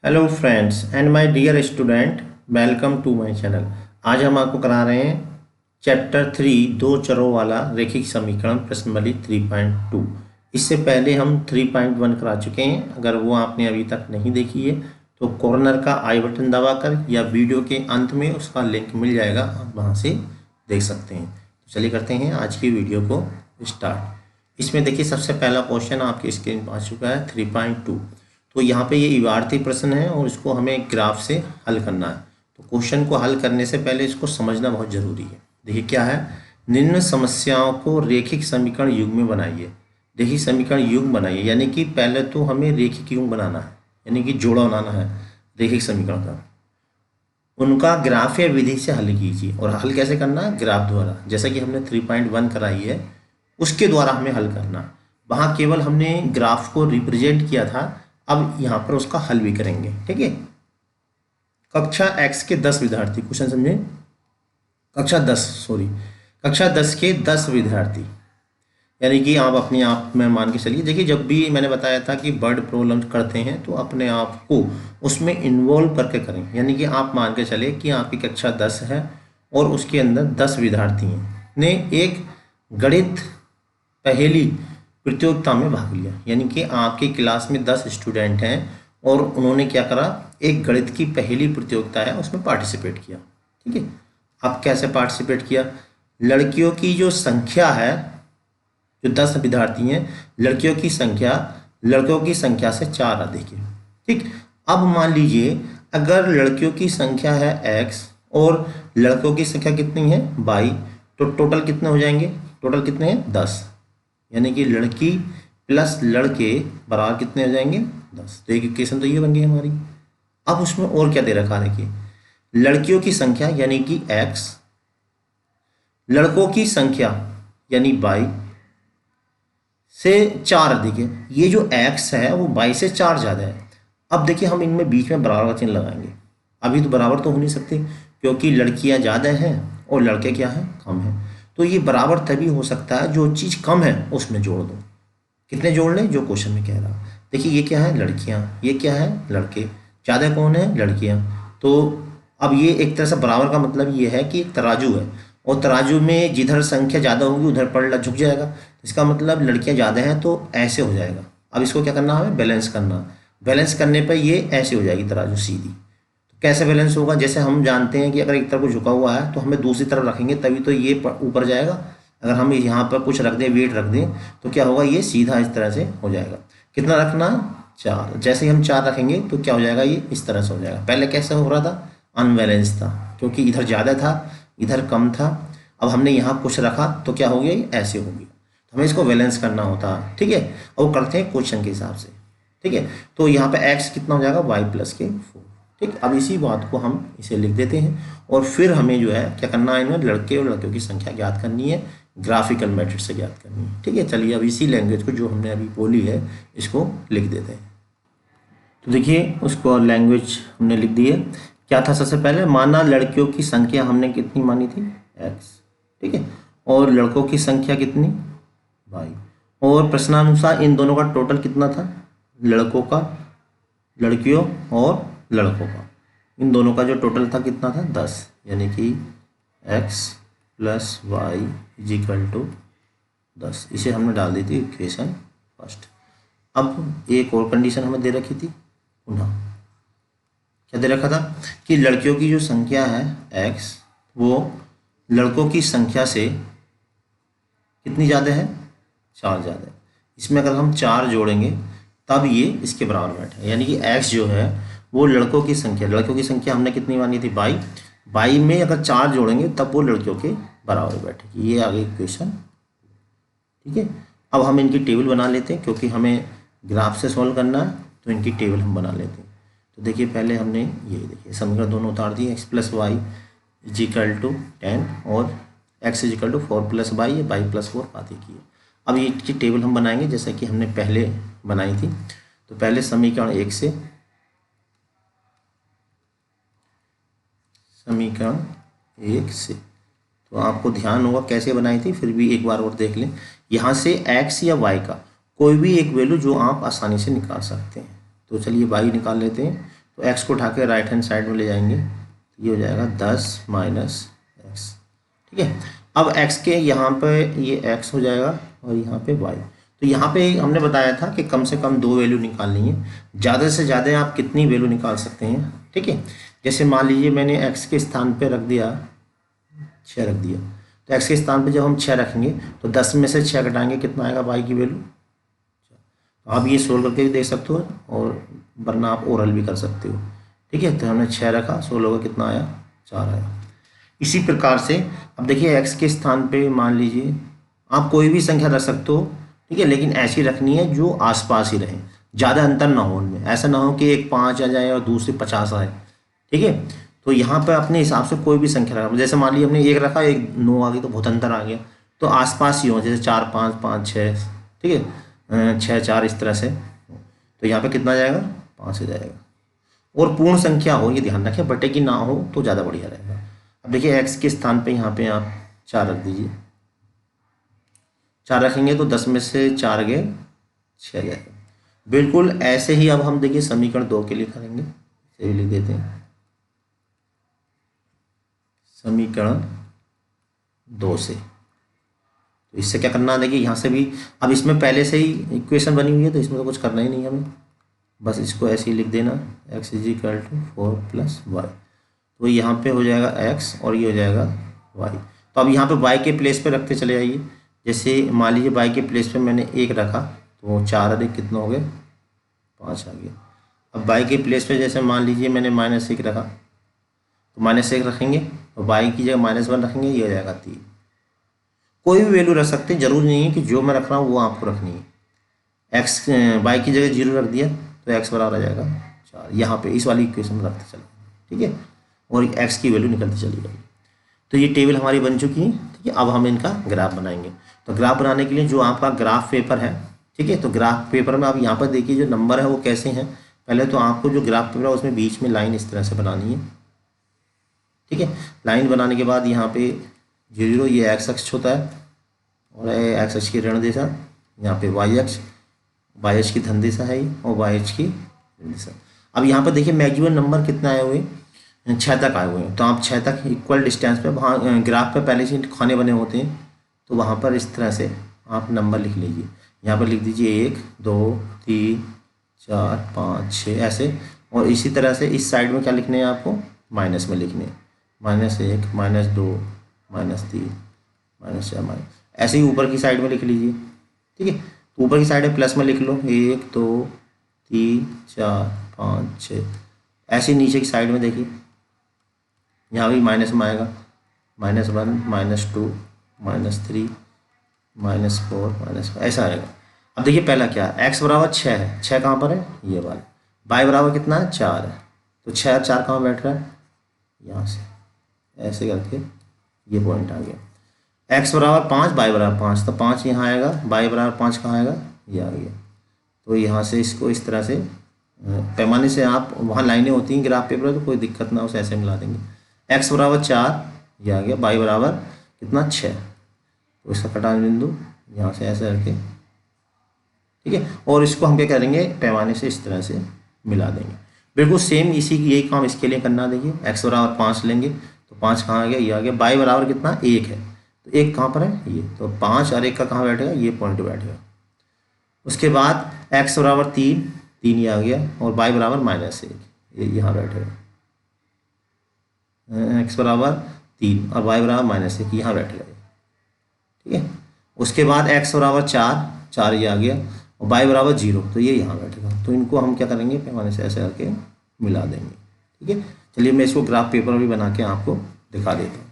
Hello friends and my dear student, welcome to my channel. आज हम आपको करा रहे हैं चैप्टर 3 दो चरों वाला रैखिक समीकरण प्रश्नावली 3.2। इससे पहले हम 3.1 करा चुके हैं। अगर वो आपने अभी तक नहीं देखी है तो कॉर्नर का आई बटन दबाकर या वीडियो के अंत में उसका लिंक मिल जाएगा, आप वहाँ से देख सकते हैं। तो चलिए करते हैं आज की वीडियो को स्टार्ट। इसमें देखिए सबसे पहला क्वेश्चन आपकी स्क्रीन पर आ चुका है 3.2। तो यहाँ पे ये इबारती प्रश्न है और इसको हमें ग्राफ से हल करना है। तो क्वेश्चन को हल करने से पहले इसको समझना बहुत ज़रूरी है। देखिए क्या है, निम्न समस्याओं को रेखिक समीकरण युग्म में बनाइए। रेखिक समीकरण युग्म बनाइए यानी कि पहले तो हमें रेखिक युग्म बनाना है, यानी कि जोड़ा बनाना है रेखिक समीकरण का। उनका ग्राफ या विधि से हल कीजिए। और हल कैसे करना है? ग्राफ द्वारा, जैसा कि हमने 3.1 कराई है उसके द्वारा हमें हल करना। वहाँ केवल हमने ग्राफ को रिप्रेजेंट किया था, अब यहाँ पर उसका हल भी करेंगे। ठीक है। कक्षा x के 10 विद्यार्थी, क्वेश्चन समझे, कक्षा 10 के 10 विद्यार्थी, यानी कि आप अपने आप में मान के चलिए। देखिए जब भी मैंने बताया था कि वर्ड प्रॉब्लम करते हैं तो अपने आप को उसमें इन्वॉल्व करके करें। यानी कि आप मान के चले कि आपकी कक्षा 10 है और उसके अंदर 10 विद्यार्थी हैं ने एक गणित पहेली प्रतियोगिता में भाग लिया। यानी कि आपकी क्लास में 10 स्टूडेंट हैं और उन्होंने क्या करा, एक गणित की पहेली प्रतियोगिता है उसमें पार्टिसिपेट किया। ठीक है। अब कैसे पार्टिसिपेट किया? लड़कियों की जो संख्या है, जो 10 विद्यार्थी हैं, लड़कियों की संख्या लड़कों की संख्या से 4 अधिक है। ठीक। अब मान लीजिए अगर लड़कियों की संख्या है x और लड़कों की संख्या कितनी है y, तो टोटल कितने हो जाएंगे? टोटल कितने हैं? 10। यानी कि लड़की प्लस लड़के बराबर कितने हो जाएंगे? 10। तो एक इक्वेशन तो ये बन गई हमारी। अब उसमें और क्या दे रखा है? देखिए लड़कियों की संख्या यानी कि x, लड़कों की संख्या यानी y से 4 अधिक है। ये जो x है वो y से 4 ज़्यादा है। अब देखिए हम इनमें बीच में बराबर का चिन्ह लगाएंगे। अभी तो बराबर तो हो नहीं सकते क्योंकि लड़कियां ज़्यादा हैं और लड़के क्या हैं? कम हैं। तो ये बराबर तभी हो सकता है जो चीज़ कम है उसमें जोड़ दो। कितने जोड़ लें? जो क्वेश्चन में कह रहा। देखिए ये क्या है? लड़कियां, ये क्या है? लड़के। ज़्यादा कौन है? लड़कियां। तो अब ये एक तरह से बराबर का मतलब ये है कि एक तराजू है और तराजू में जिधर संख्या ज़्यादा होगी उधर पलड़ा झुक जाएगा। इसका मतलब लड़कियां ज़्यादा हैं तो ऐसे हो जाएगा। अब इसको क्या करना है? बैलेंस करना। बैलेंस करने पर ये ऐसे हो जाएगी तराजू सीधी। तो कैसे बैलेंस होगा? जैसे हम जानते हैं कि अगर एक तरफ को झुका हुआ है तो हमें दूसरी तरफ रखेंगे तभी तो ये ऊपर जाएगा। अगर हम यहाँ पर कुछ रख दें, वेट रख दें, तो क्या होगा? ये सीधा इस तरह से हो जाएगा। कितना रखना? 4। जैसे ही हम 4 रखेंगे तो क्या हो जाएगा? ये इस तरह से हो जाएगा। पहले कैसे हो रहा था? अनबैलेंस था क्योंकि इधर ज़्यादा था इधर कम था। अब हमने यहाँ कुछ रखा तो क्या हो गया? ये ऐसे हो गया। तो हमें इसको बैलेंस करना होता है। ठीक है। और वो करते हैं क्वेश्चन के हिसाब से। ठीक है। तो यहाँ पे x कितना हो जाएगा? y प्लस के 4। ठीक। अब इसी बात को हम इसे लिख देते हैं और फिर हमें जो है क्या करना है? इनमें लड़के और लड़कियों की संख्या ज्ञात करनी है, ग्राफिकल मेथड से ज्ञात करनी है। ठीक है। चलिए अब इसी लैंग्वेज को जो हमने अभी बोली है इसको लिख देते हैं। तो देखिए उसको लैंग्वेज हमने लिख दी है। क्या था? सबसे पहले माना लड़कियों की संख्या हमने कितनी मानी थी? x। ठीक है। और लड़कों की संख्या कितनी? y। और प्रश्नानुसार इन दोनों का टोटल कितना था? लड़कों का, लड़कियों और लड़कों का, इन दोनों का जो टोटल था कितना था? 10। यानी कि x plus y is equal to 10। इसे हमने डाल दी थी इक्वेशन फर्स्ट। अब एक और कंडीशन हमें दे रखी थी, पुनः क्या दे रखा था कि लड़कियों की जो संख्या है x वो लड़कों की संख्या से कितनी ज़्यादा है? 4 ज़्यादा है। इसमें अगर हम 4 जोड़ेंगे तब ये इसके बराबर बैठे। यानी कि x जो है वो लड़कों की संख्या हमने कितनी मानी थी? बाई में अगर 4 जोड़ेंगे तब वो लड़कियों के बराबर बैठेगी। ये आगे इक्वेशन। ठीक है। अब हम इनकी टेबल बना लेते हैं क्योंकि हमें ग्राफ से सॉल्व करना है तो इनकी टेबल हम बना लेते हैं। तो देखिए पहले हमने ये देखिए समीकरण दोनों उतार दिए। x plus y is equal to 10 और x is equal to 4 plus y या वाई प्लस 4 बातें की है। अब ये की टेबल हम बनाएंगे जैसा कि हमने पहले बनाई थी। तो पहले समीकरण 1 से, तो आपको ध्यान होगा कैसे बनाई थी, फिर भी एक बार और देख लें। यहाँ से x या y का कोई भी एक वैल्यू जो आप आसानी से निकाल सकते हैं। तो चलिए y निकाल लेते हैं। तो x को उठा के राइट हैंड साइड में ले जाएंगे तो ये हो जाएगा 10 माइनस एक्स। ठीक है, अब x के यहाँ पे ये x हो जाएगा और यहाँ पे y। तो यहाँ पे हमने बताया था कि कम से कम 2 वैल्यू निकालनी है, ज़्यादा से ज़्यादा आप कितनी वैल्यू निकाल सकते हैं। ठीक है, जैसे मान लीजिए मैंने x के स्थान पे रख दिया 6 रख दिया, तो x के स्थान पे जब हम 6 रखेंगे तो 10 में से 6 घटाएंगे कितना आएगा y की वैल्यू। तो आप ये सोल्व करके भी देख सकते हो और वरना आप ओरल भी कर सकते हो। ठीक है, तो हमने 6 रखा, सोल्व होगा कितना आया 4 आया। इसी प्रकार से अब देखिए x के स्थान पे मान लीजिए आप कोई भी संख्या रख सकते हो। ठीक है, लेकिन ऐसी रखनी है जो आसपास ही रहे, ज़्यादा अंतर ना हो उनमें, ऐसा ना हो कि एक 5 आ जाए और दूसरी 50 आए। ठीक है, तो यहाँ पर अपने हिसाब से कोई भी संख्या रखा, जैसे मान लीजिए हमने 1 रखा 1 9 आ गई तो बहुत अंतर आ गया, तो आसपास ही हो, जैसे 4 5 5 6। ठीक है, 6 4 इस तरह से, तो यहाँ पे कितना जाएगा 5 आ जाएगा। और पूर्ण संख्या हो, ये ध्यान रखें, बटे की ना हो तो ज़्यादा बढ़िया रहेगा। अब देखिए x के स्थान पे यहाँ पे आप 4 रख दीजिए, 4 रखेंगे तो 10 में से 4 गए 6 जाएगा। बिल्कुल ऐसे ही अब हम देखिए समीकरण 2 के लिए करेंगे, इसे भी लिख देते हैं समीकरण 2 से। तो इससे क्या करना है, देखिए यहाँ से भी, अब इसमें पहले से ही इक्वेशन बनी हुई है तो इसमें तो कुछ करना ही नहीं है हमें, बस इसको ऐसे ही लिख देना x = 4 + y। तो यहाँ पे हो जाएगा x और ये हो जाएगा y। तो अब यहाँ पे y के प्लेस पे रखते चले जाइए। जैसे मान लीजिए y के प्लेस पे मैंने 1 रखा तो 4 अधिक कितना हो गया 5 आ गया। अब y के प्लेस पे जैसे मान लीजिए मैंने -1 रखा तो -1 रखेंगे और y की जगह -1 रखेंगे, ये हो जाएगा 3। कोई भी वैल्यू रख सकते हैं, जरूरी नहीं है कि जो मैं रख रहा हूँ वो आपको रखनी है। y की जगह 0 रख दिया तो x बराबर आ जाएगा 4, यहाँ पे इस वाली इक्वेशन में रखते चले। ठीक है, और x की वैल्यू निकलती चली जाएगी। तो ये टेबल हमारी बन चुकी है। ठीक है, अब हम इनका ग्राफ बनाएंगे। तो ग्राफ बनाने के लिए जो आपका ग्राफ पेपर है, ठीक है, तो ग्राफ पेपर में आप यहाँ पर देखिए जो नंबर है वो कैसे हैं। पहले तो आपको जो ग्राफ पेपर है उसमें बीच में लाइन इस तरह से बनानी है। ठीक है, लाइन बनाने के बाद यहाँ पे 0 ये x अक्ष होता है और x अक्ष की ऋण दिशा, यहाँ पे y अक्ष y की धन दिशा है और y की ऋण दिशा। अब यहाँ पर देखिए मैक्सिमम नंबर कितना आए हुए 6 तक आए हुए हैं, तो आप 6 तक इक्वल डिस्टेंस पे वहाँ ग्राफ पे पहले से खाने बने होते हैं, तो वहाँ पर इस तरह से आप नंबर लिख लीजिए। यहाँ पर लिख दीजिए 1 2 3 4 5 6 ऐसे, और इसी तरह से इस साइड में क्या लिखने हैं आपको माइनस में लिखने हैं, -1 -2 -3 -4 ऐसे ही ऊपर की साइड में लिख लीजिए। ठीक है, तो ऊपर की साइड में प्लस में लिख लो 1 2 3 4 5 6। ऐसे नीचे की साइड में देखिए यहाँ भी माइनस में आएगा -1 -2 -3 -4 -5 ऐसा आएगा। अब देखिए पहला क्या है, x बराबर 6 है, 6 कहाँ पर है ये वाला, y बराबर कितना है 4 है, तो 6 4 कहाँ बैठ रहा है यहाँ से ऐसे करके ये पॉइंट आ गया। x बराबर 5 y बराबर 5, तो 5 यहाँ आएगा, y बराबर 5 कहाँ आएगा ये आ गया। तो यहाँ से इसको इस तरह से पैमाने से आप, वहाँ लाइनें होती हैं ग्राफ पेपर तो कोई दिक्कत ना, उसे ऐसे मिला देंगे। x बराबर 4 ये आ गया, y बराबर कितना 6, तो इसका कटान बिंदु यहाँ से ऐसे करके। ठीक है, और इसको हम क्या करेंगे पैमाने से इस तरह से मिला देंगे। बिल्कुल सेम इसी यही काम इसके लिए करना। देखिए x बराबर 5 लेंगे तो 5 कहाँ आ गया ये आ गया, y बराबर कितना 1 है, तो 1 कहाँ पर है ये, तो 5 और 1 का कहाँ बैठेगा ये पॉइंट बैठेगा। उसके बाद x बराबर 3 ये आ गया और y बराबर -1 ये यहाँ बैठेगा। x बराबर 3 और y बराबर -1 यहाँ बैठेगा। ठीक है, उसके बाद x बराबर 4 ये आ गया और y बराबर 0 तो ये यहाँ बैठेगा। तो इनको हम क्या करेंगे पैमाने से ऐसे करके मिला देंगे। ठीक है, चलिए मैं इसको ग्राफ पेपर भी बना के आपको दिखा देता हूँ।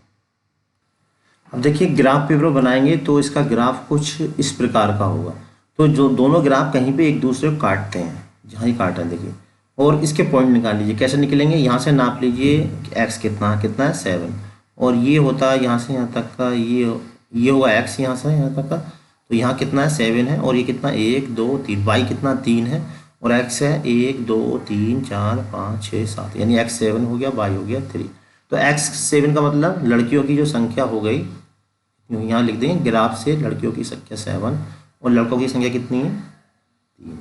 अब देखिए ग्राफ पेपर बनाएंगे तो इसका ग्राफ कुछ इस प्रकार का होगा। तो जो दोनों ग्राफ कहीं पे एक दूसरे को काटते हैं, जहाँ ही काट है देखिए, और इसके पॉइंट निकाल लीजिए। कैसे निकलेंगे, यहाँ से नाप लीजिए x कितना है 7, और ये होता है यहाँ से यहाँ तक का, ये हुआ x यहाँ से यहाँ तक का, तो यहाँ कितना है 7 है, और ये कितना 1 2 3, y कितना 3 है और x है 1 2 3 4 5 6 7, यानी x 7 हो गया, y हो गया 3। तो x 7 का मतलब लड़कियों की जो संख्या हो गई, यहाँ लिख देंगे ग्राफ से लड़कियों की संख्या 7 और लड़कों की संख्या कितनी है 3।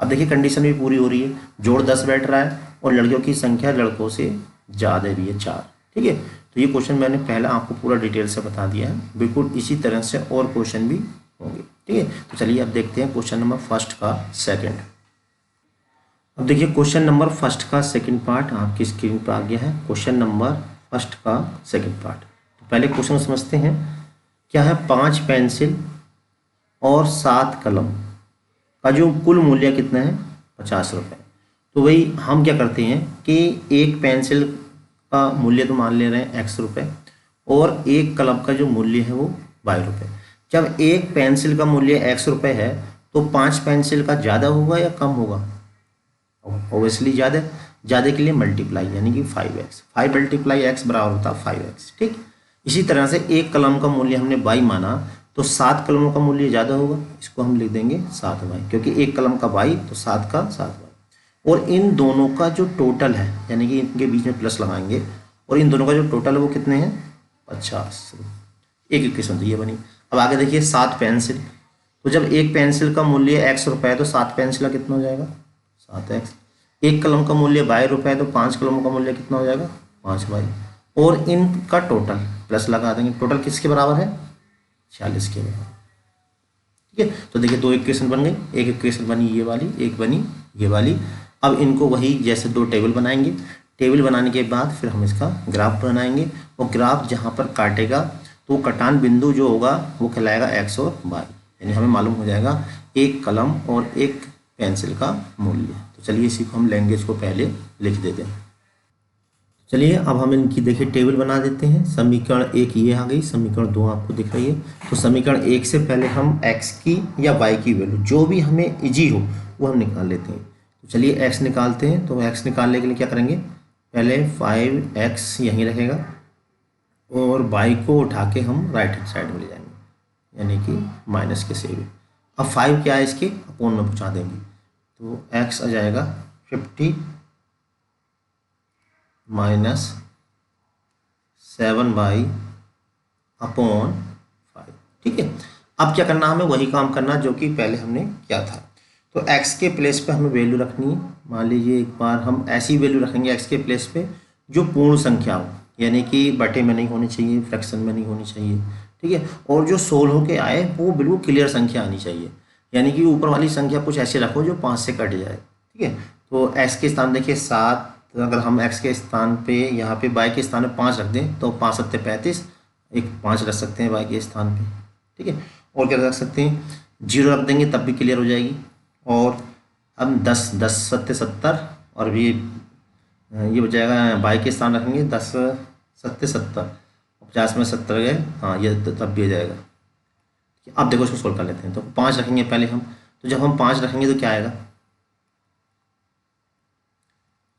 अब देखिए कंडीशन भी पूरी हो रही है, जोड़ 10 बैठ रहा है और लड़कियों की संख्या लड़कों से ज़्यादा भी है 4। ठीक है, तो ये क्वेश्चन मैंने पहले आपको पूरा डिटेल से बता दिया है। बिल्कुल इसी तरह से और क्वेश्चन भी होंगे। ठीक है, तो चलिए अब देखते हैं क्वेश्चन नंबर फर्स्ट का सेकंड। अब देखिए क्वेश्चन नंबर फर्स्ट का सेकंड पार्ट आपकी स्क्रीन पर आ गया है। क्वेश्चन नंबर फर्स्ट का सेकंड पार्ट, तो पहले क्वेश्चन समझते हैं। क्या है, 5 पेंसिल और 7 कलम का जो कुल मूल्य कितना है, 50 रुपये। तो वही हम क्या करते हैं कि एक पेंसिल का मूल्य तो मान ले रहे हैं x रुपये और एक कलम का जो मूल्य है वो y रुपये। जब एक पेंसिल का मूल्य x रुपये है तो 5 पेंसिल का ज़्यादा होगा या कम होगा? ऑब्वियसली ज़्यादा के लिए मल्टीप्लाई यानी कि 5x, 5 मल्टीप्लाई x बराबर होता है 5x। ठीक, इसी तरह से एक कलम का मूल्य हमने y माना तो 7 कलमों का मूल्य ज़्यादा होगा, इसको हम लिख देंगे 7y, क्योंकि एक कलम का y तो 7 का 7y। और इन दोनों का जो टोटल है यानी कि इनके बीच में प्लस लगाएंगे और इन दोनों का जो टोटल है वो कितने हैं, 50। एक इक्वेशन तो ये बनी। अब आगे देखिए 7 पेंसिल, तो जब एक पेंसिल का मूल्य x रुपये है तो 7 पेंसिल का कितना हो जाएगा, 7x। एक कलम का मूल्य y रुपये है तो 5 कलमों का मूल्य कितना हो जाएगा, 5y। और इनका टोटल प्लस लगा देंगे, टोटल किसके बराबर है, 46 के बराबर। ठीक है, तो देखिए 2 इक्वेशन बन गई, एक इक्वेशन बनी ये वाली, एक बनी ये वाली। अब इनको वही जैसे 2 टेबल बनाएंगे, टेबल बनाने के बाद फिर हम इसका ग्राफ बनाएंगे और ग्राफ जहाँ पर काटेगा तो कटान बिंदु जो होगा वो कहलाएगा x और y, यानी हमें मालूम हो जाएगा एक कलम और एक पेंसिल का मूल्य। तो चलिए इसी को हम लैंग्वेज को पहले लिख देते हैं। चलिए अब हम इनकी देखिए टेबल बना देते हैं। समीकरण 1 ये आ गई, समीकरण 2 आपको दिख रही है। तो समीकरण 1 से पहले हम x की या y की वैल्यू जो भी हमें इजी हो वो हम निकाल लेते हैं। तो चलिए x निकालते हैं। तो x निकालने के लिए क्या करेंगे, पहले 5x यहीं रहेगा और y को उठा के हम राइट हैंड साइड में ले जाएंगे यानी कि माइनस के सेव। अब 5 क्या है, इसके अपोन में पहुँचा देंगे तो x आ जाएगा 50 माइनस 7y अपॉन 5। ठीक है, अब क्या करना, हमें वही काम करना जो कि पहले हमने किया था। तो x के प्लेस पे हमें वैल्यू रखनी है। मान लीजिए एक बार हम ऐसी वैल्यू रखेंगे x के प्लेस पे जो पूर्ण संख्या हो, यानी कि बटे में नहीं होनी चाहिए, फ्रैक्शन में नहीं होनी चाहिए। ठीक है, और जो सोल होके आए वो बिल्कुल क्लियर संख्या आनी चाहिए, यानी कि ऊपर वाली संख्या कुछ ऐसे रखो जो 5 से कट जाए। ठीक है, तो x के स्थान देखिए 7, तो अगर हम x के स्थान पे यहाँ पे y के स्थान पे 5 रख दें तो 5 7 35, एक 5 रख सकते हैं y के स्थान पे। ठीक है, और क्या रख सकते हैं, 0 रख देंगे तब भी क्लियर हो जाएगी। और हम 10 10 7 70 और भी ये बचाएगा, y के स्थान रखेंगे 10 7 70, 50 में 70 गए, हाँ ये तब भी हो जाएगा। अब देखो इसको सोल्व कर लेते हैं। तो 5 रखेंगे पहले हम, तो जब हम 5 रखेंगे तो क्या आएगा,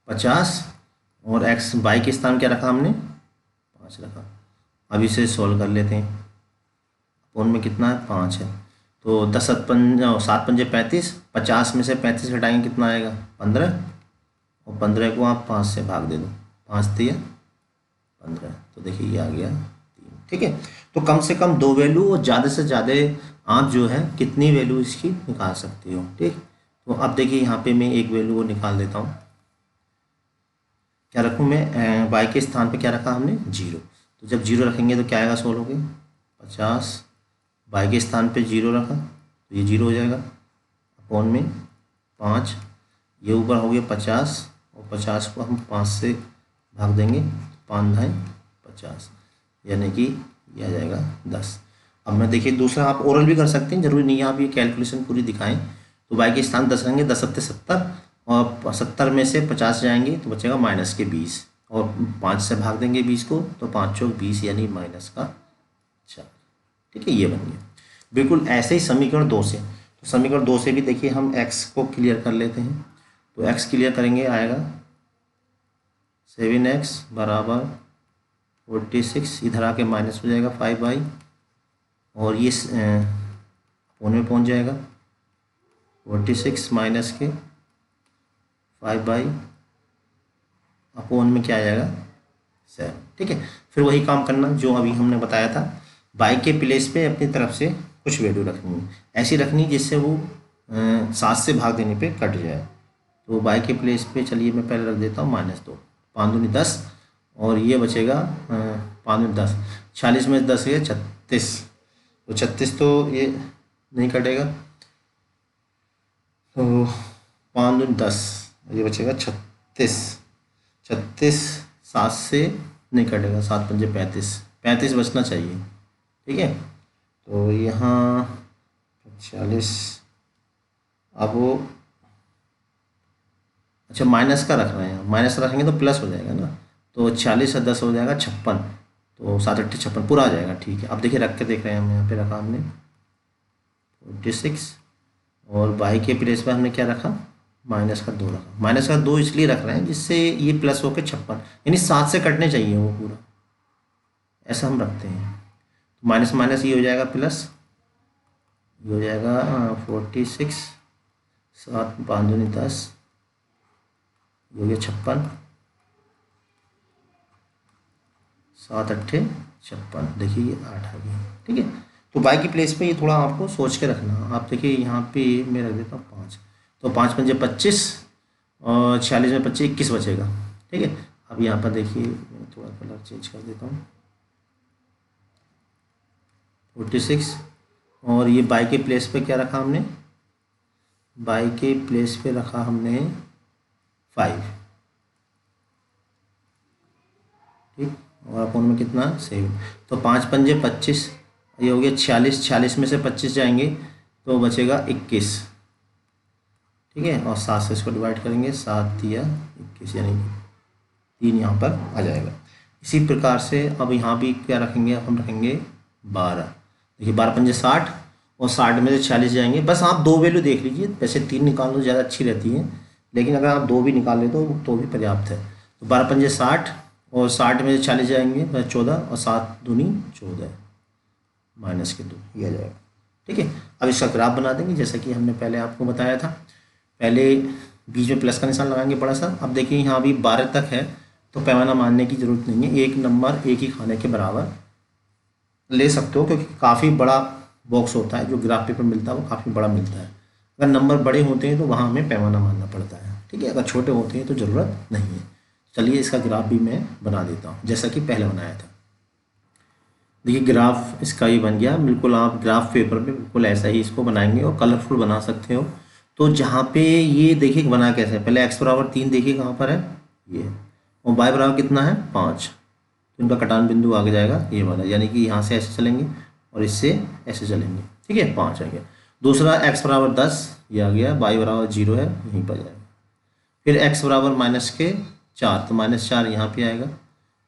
50 और x y के स्थान क्या रखा हमने, 5 रखा। अब इसे सोल्व कर लेते हैं। अपोन में कितना है, 5 है। तो 10 7 पंजे 35, 50 में से 35 घटाएंगे कितना आएगा, 15, और 15 को आप 5 से भाग दे दो, 5 दिया 15, तो देखिए ये आ गया 3। ठीक है, तो कम से कम 2 वैल्यू और ज़्यादा से ज़्यादा आप जो है कितनी वैल्यू इसकी निकाल सकते हो। ठीक, तो अब देखिए यहाँ पे मैं एक वैल्यू को निकाल देता हूँ। क्या रखूँ मैं, y के स्थान पे क्या रखा हमने, 0। तो जब 0 रखेंगे तो क्या आएगा, सोल्व हो गए 50, y के स्थान पे 0 रखा तो ये 0 हो जाएगा। अपोन में 5, ये ऊपर हो गया 50 और 50 को हम 5 से भाग देंगे, 5 × 50 यानी कि ये आ जाएगा 10। अब मैं देखिए दूसरा आप ओरल भी कर सकते हैं, जरूरी नहीं है आप ये कैलकुलेशन पूरी दिखाएं। तो y के स्थान 10 रहेंगे, 10 7 70 और 70 में से 50 जाएंगे तो बचेगा माइनस के 20 और 5 से भाग देंगे 20 को तो 5 चौक 20 यानी माइनस का 4। ठीक है, ये बन गया। बिल्कुल ऐसे ही समीकरण 2 से, तो समीकरण 2 से भी देखिए हम x को क्लियर कर लेते हैं। तो x क्लियर करेंगे आएगा 7x बराबर 46, इधर आके माइनस हो जाएगा 5y और ये अपोन में पहुंच जाएगा 46 माइनस के 5y अपोन में क्या आ जाएगा 7। ठीक है, फिर वही काम करना जो अभी हमने बताया था, y के प्लेस पे अपनी तरफ से कुछ वैल्यू रखनी है, ऐसी रखनी जिससे वो 7 से भाग देने पे कट जाए। तो बाई के प्लेस पे चलिए मैं पहले रख देता हूँ -2, 5 दूनी 10 और ये बचेगा 5 दूनी 10, 46 में 10 है 36, तो 36 तो ये नहीं कटेगा, तो 5 दूनी 10, ये बचेगा 36, 36 7 से नहीं कटेगा, 7 पंजे 35, 35 बचना चाहिए। ठीक है, तो यहाँ 40, अब वो अच्छा माइनस का रख रहे हैं, माइनस रखेंगे तो प्लस हो जाएगा ना, तो 40 से 10 हो जाएगा 56, तो 7 8 56 पूरा आ जाएगा। ठीक है, अब देखिए रख के देख रहे हैं हम, यहाँ पे रखा हमने 46 और बाई के प्लेस पर हमने क्या रखा, -2 रखा। -2 इसलिए रख रहे हैं जिससे ये प्लस होकर 56, यानी 7 से कटने चाहिए वो पूरा, ऐसा हम रखते हैं। तो माइनस माइनस ये हो जाएगा प्लस, ये हो जाएगा 46, 7 5 दूनी 10, ये हो गया 56, 7 8 56, देखिए ये 8 आ गया। ठीक है, तो बाई की प्लेस पे ये थोड़ा आपको सोच के रखना। आप देखिए यहाँ पे मैं रख देता हूँ 5, तो 5 पंजे 25 और 46 में 25 21 बचेगा। ठीक है, अब यहाँ पर देखिए मैं थोड़ा कलर चेंज कर देता हूँ, 46 और ये बाई के प्लेस पे क्या रखा हमने, बाई के प्लेस पे रखा हमने 5। ठीक, और अपोन में कितना 7, तो 5 पंजे 25, ये हो गया 46, 46 में से 25 जाएंगे तो बचेगा 21। ठीक है, और 7 से इसको डिवाइड करेंगे, 7 या 21 यानी 3 यहाँ पर आ जाएगा। इसी प्रकार से अब यहाँ भी क्या रखेंगे, अब हम रखेंगे 12। देखिए 12 पंजे 60 और 60 में से 46 जाएंगे। बस आप 2 वैल्यू देख लीजिए, वैसे 3 निकाल लो ज़्यादा अच्छी रहती है, लेकिन अगर आप 2 भी निकाल ले तो भी पर्याप्त है। तो 12 पंजे 60 और 60 में से 40 जाएंगे 14 और 7 दूनी 14, -2 ये आ जाएगा। ठीक है, अब इसका ग्राफ बना देंगे जैसा कि हमने पहले आपको बताया था। पहले बीच में प्लस का निशान लगाएंगे बड़ा सा। अब देखिए यहाँ अभी 12 तक है तो पैमाना मानने की ज़रूरत नहीं है, एक नंबर एक ही खाने के बराबर ले सकते हो, क्योंकि काफ़ी बड़ा बॉक्स होता है जो ग्राफ पेपर मिलता है, वो काफ़ी बड़ा मिलता है। अगर नंबर बड़े होते हैं तो वहाँ हमें पैमाना मानना पड़ता है। ठीक है, अगर छोटे होते हैं तो ज़रूरत नहीं है। चलिए इसका ग्राफ भी मैं बना देता हूँ जैसा कि पहले बनाया था। देखिए ग्राफ इसका ही बन गया बिल्कुल। आप ग्राफ पेपर पे बिल्कुल ऐसा ही इसको बनाएंगे और कलरफुल बना सकते हो। तो जहाँ पे ये देखिए बना कैसे है, पहले x बराबर 3 देखिए कहाँ पर है, ये, और y बराबर कितना है 5, तो इनका कटान बिंदु आगे जाएगा ये वाला, यानी कि यहाँ से ऐसे चलेंगे और इससे ऐसे चलेंगे। ठीक है, 5 आ गया। दूसरा x बराबर 10 ये आ गया, y बराबर 0 है यहीं पर जाएगा। फिर x बराबर -4 तो -4 यहाँ पे आएगा,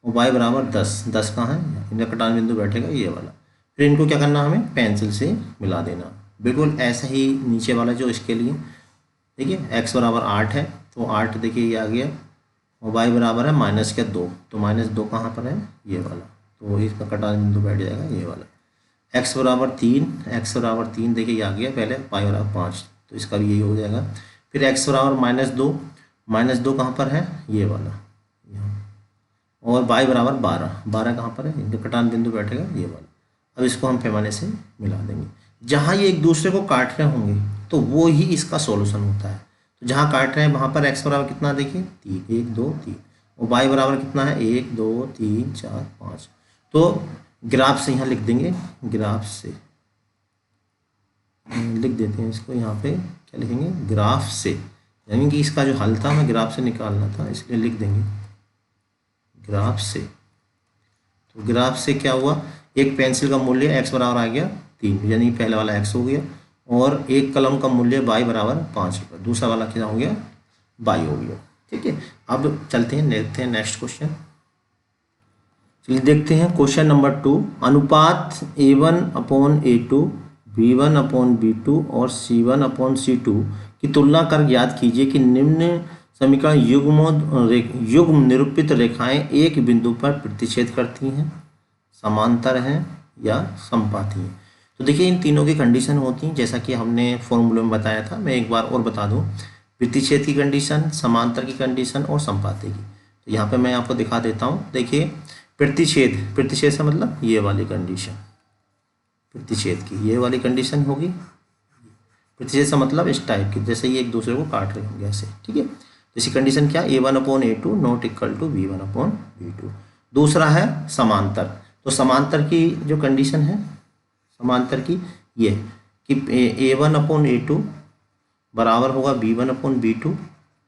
और y बराबर 10, 10 कहाँ है, इनका कटान बिंदु बैठेगा ये वाला। फिर इनको क्या करना, हमें पेंसिल से मिला देना, बिल्कुल ऐसा ही नीचे वाला जो इसके लिए। देखिए x बराबर 8 है तो 8 देखिए ये आ गया, और y बराबर है -2 तो -2 कहाँ पर है ये वाला, तो इसका कटान बिंदु बैठ जाएगा ये वाला। x बराबर 3 देखिए ये आ गया पहले, y बराबर 5 तो इसका भी यही हो जाएगा। फिर x बराबर -2 कहाँ पर है ये वाला, और y बराबर 12 कहाँ पर है, इनका कटान बिंदु बैठेगा ये वाला। अब इसको हम पैमाने से मिला देंगे। जहाँ ये एक दूसरे को काट रहे होंगे तो वो ही इसका सॉल्यूशन होता है। तो जहाँ काट रहे हैं वहाँ पर x बराबर कितना देखिए 3, 1 2 3, और y बराबर कितना है 1 2 3 4 5। तो ग्राफ से यहाँ लिख देंगे, ग्राफ से लिख देते हैं इसको, यहाँ पे क्या लिखेंगे ग्राफ से, यानी कि इसका जो हल था हमें ग्राफ से निकालना था, इसलिए लिख देंगे ग्राफ से। तो ग्राफ से क्या हुआ, एक पेंसिल का मूल्य x बराबर आ गया 3, यानी पहले वाला x हो गया, और एक कलम का मूल्य y बराबर 5 रुपये, दूसरा वाला क्या हो गया y हो गया। ठीक है, अब चलते हैं देखते हैं नेक्स्ट क्वेश्चन। चलिए देखते हैं क्वेश्चन नंबर 2। अनुपात A1/A2, B1/B2 और C1/C2 की तुलना कर ज्ञात कीजिए कि निम्न समीकरण युग्म निरूपित रेखाएं एक बिंदु पर प्रतिच्छेद करती हैं, समांतर हैं या समपाती हैं। तो देखिए इन तीनों की कंडीशन होती हैं जैसा कि हमने फॉर्मूले में बताया था। मैं एक बार और बता दूं, प्रतिच्छेद की कंडीशन, समांतर की कंडीशन और समपाती की। तो यहाँ पे मैं आपको दिखा देता हूँ। देखिए प्रतिच्छेद से मतलब ये वाली कंडीशन, प्रतिच्छेद की ये वाली कंडीशन होगी, प्रतिशत से मतलब इस टाइप की, जैसे ये एक दूसरे को काट रहे होंगे ऐसे, ठीक है। तो इसी कंडीशन क्या, A1/A2 not equal to B1/B2। दूसरा है समांतर। तो समांतर की जो कंडीशन है समांतर की ये कि A1/A2 बराबर होगा B1/B2,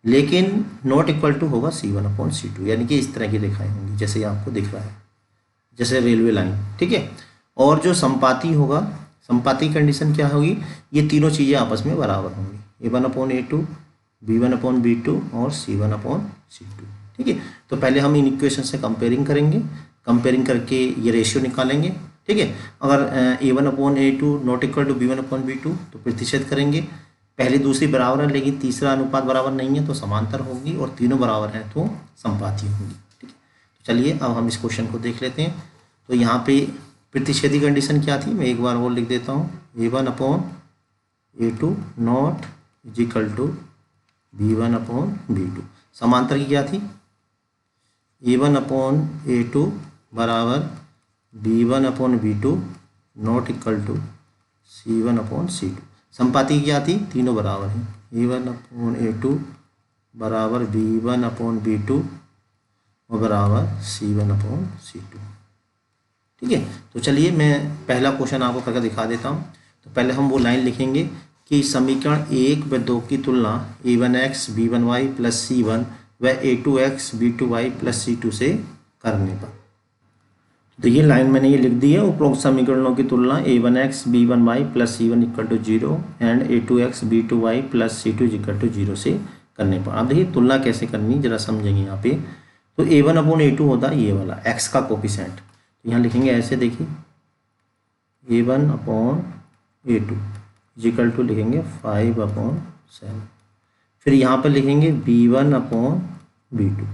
लेकिन नॉट इक्वल टू होगा C1/C2, यानी कि इस तरह की रेखाएं होंगी जैसे ये आपको दिख रहा है, जैसे रेलवे लाइन, ठीक है। और जो संपाती होगा, संपाती कंडीशन क्या होगी, ये तीनों चीज़ें आपस में बराबर होंगी, A1/A2, B1/B2 और C1/C2, ठीक है। तो पहले हम इन इक्वेशन से कंपेयरिंग करेंगे, कंपेयरिंग करके ये रेशियो निकालेंगे, ठीक है। अगर A1/A2 not equal to B1/B2 तो प्रतिशत करेंगे, पहली दूसरी बराबर है लेकिन तीसरा अनुपात बराबर नहीं है तो समांतर होगी, और तीनों बराबर हैं तो संपाती होंगी, ठीक है। तो चलिए अब हम इस क्वेश्चन को देख लेते हैं। तो यहाँ पे प्रतिच्छेदी कंडीशन क्या थी, मैं एक बार और लिख देता हूँ, A1/A2 not is equal to B1/B2। समांतर की क्या थी, A1/A2 बराबर B1/B2 not equal to C1/C2। संपाती की क्या थी, तीनों बराबर हैं, A1/A2 बराबर B1/B2 और बराबर C1/C2, ठीक है। तो चलिए मैं पहला क्वेश्चन आपको करके दिखा देता हूँ। तो पहले हम वो लाइन लिखेंगे कि समीकरण 1 व 2 की तुलना A1x B1y प्लस C1 व A2x B2y प्लस C2 से करने पर। तो ये लाइन मैंने ये लिख दी है, उपरोक्त समीकरणों की तुलना A1x B1y plus C1 equal to 0 and A2x B2y plus C2 equal to 0 से करने पर। अब देखिए तुलना कैसे करनी जरा समझेंगे यहाँ पे। तो A1/A2 होता है ये वाला x का कोफिशिएंट, तो यहाँ लिखेंगे ऐसे, देखिए A1/A2 इक्वल टू लिखेंगे 5/7। फिर यहाँ पर लिखेंगे B1/B2,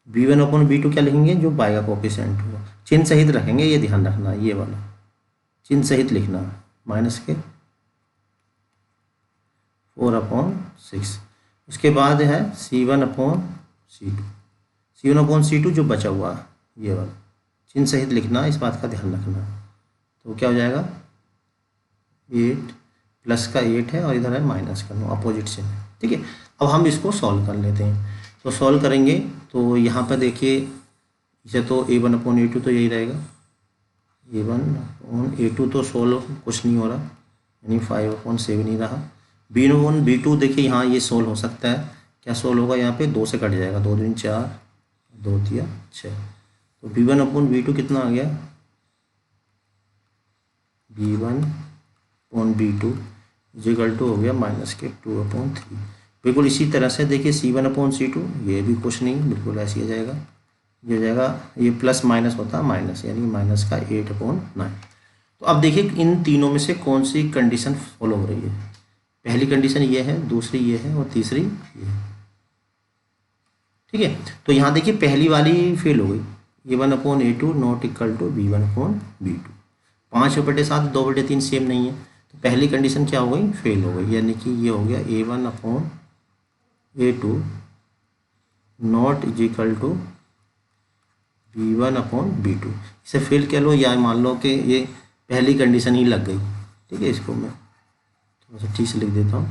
B1/B2 क्या लिखेंगे, जो y का कोफिशिएंट होगा, चिन्ह सहित रखेंगे, ये ध्यान रखना, ये वाला चिन्ह सहित लिखना, माइनस के 4/6। उसके बाद है C1/C2, C1/C2 जो बचा हुआ है ये वाला चिन्ह सहित लिखना, इस बात का ध्यान रखना। तो क्या हो जाएगा, 8 प्लस का 8 है और इधर है माइनस का 9, अपोजिट चिन्ह, ठीक है। अब हम इसको सॉल्व कर लेते हैं। तो सॉल्व करेंगे तो यहाँ पर देखिए, इसे तो A1/A2 तो यही रहेगा, A1/A2 तो सोल्व कुछ नहीं हो रहा, यानी 5/7 ही रहा। B1/B2 देखिए यहाँ ये सोल्व हो सकता है, क्या सोल्व होगा, यहाँ पे 2 से कट जाएगा, 2 दूनी 4, 2 तिया 6। तो B1/B2 कितना आ गया, B1/B2 इक्वल टू हो गया माइनस के 2/3। बिल्कुल इसी तरह से देखिए C1/C2 ये भी कुछ नहीं, बिल्कुल ऐसे ही जाएगा, ये जाएगा, ये प्लस माइनस होता है माइनस, यानी माइनस का 8/9। तो अब देखिए इन तीनों में से कौन सी कंडीशन फॉलो हो रही है। पहली कंडीशन ये है, दूसरी ये है और तीसरी ये है, ठीक है। तो यहाँ देखिए पहली वाली फेल हो गई, A1/A2 not equal to B1/B2। 5/7 2/3 same नहीं है, तो पहली कंडीशन क्या हो गई, फेल हो गई, यानी कि ये हो गया A1/A2 not is equal to B1/B2। इसे फेल कह लो या मान लो कि ये पहली कंडीशन ही लग गई, ठीक है। इसको मैं थोड़ा सा ठीक से लिख देता हूँ,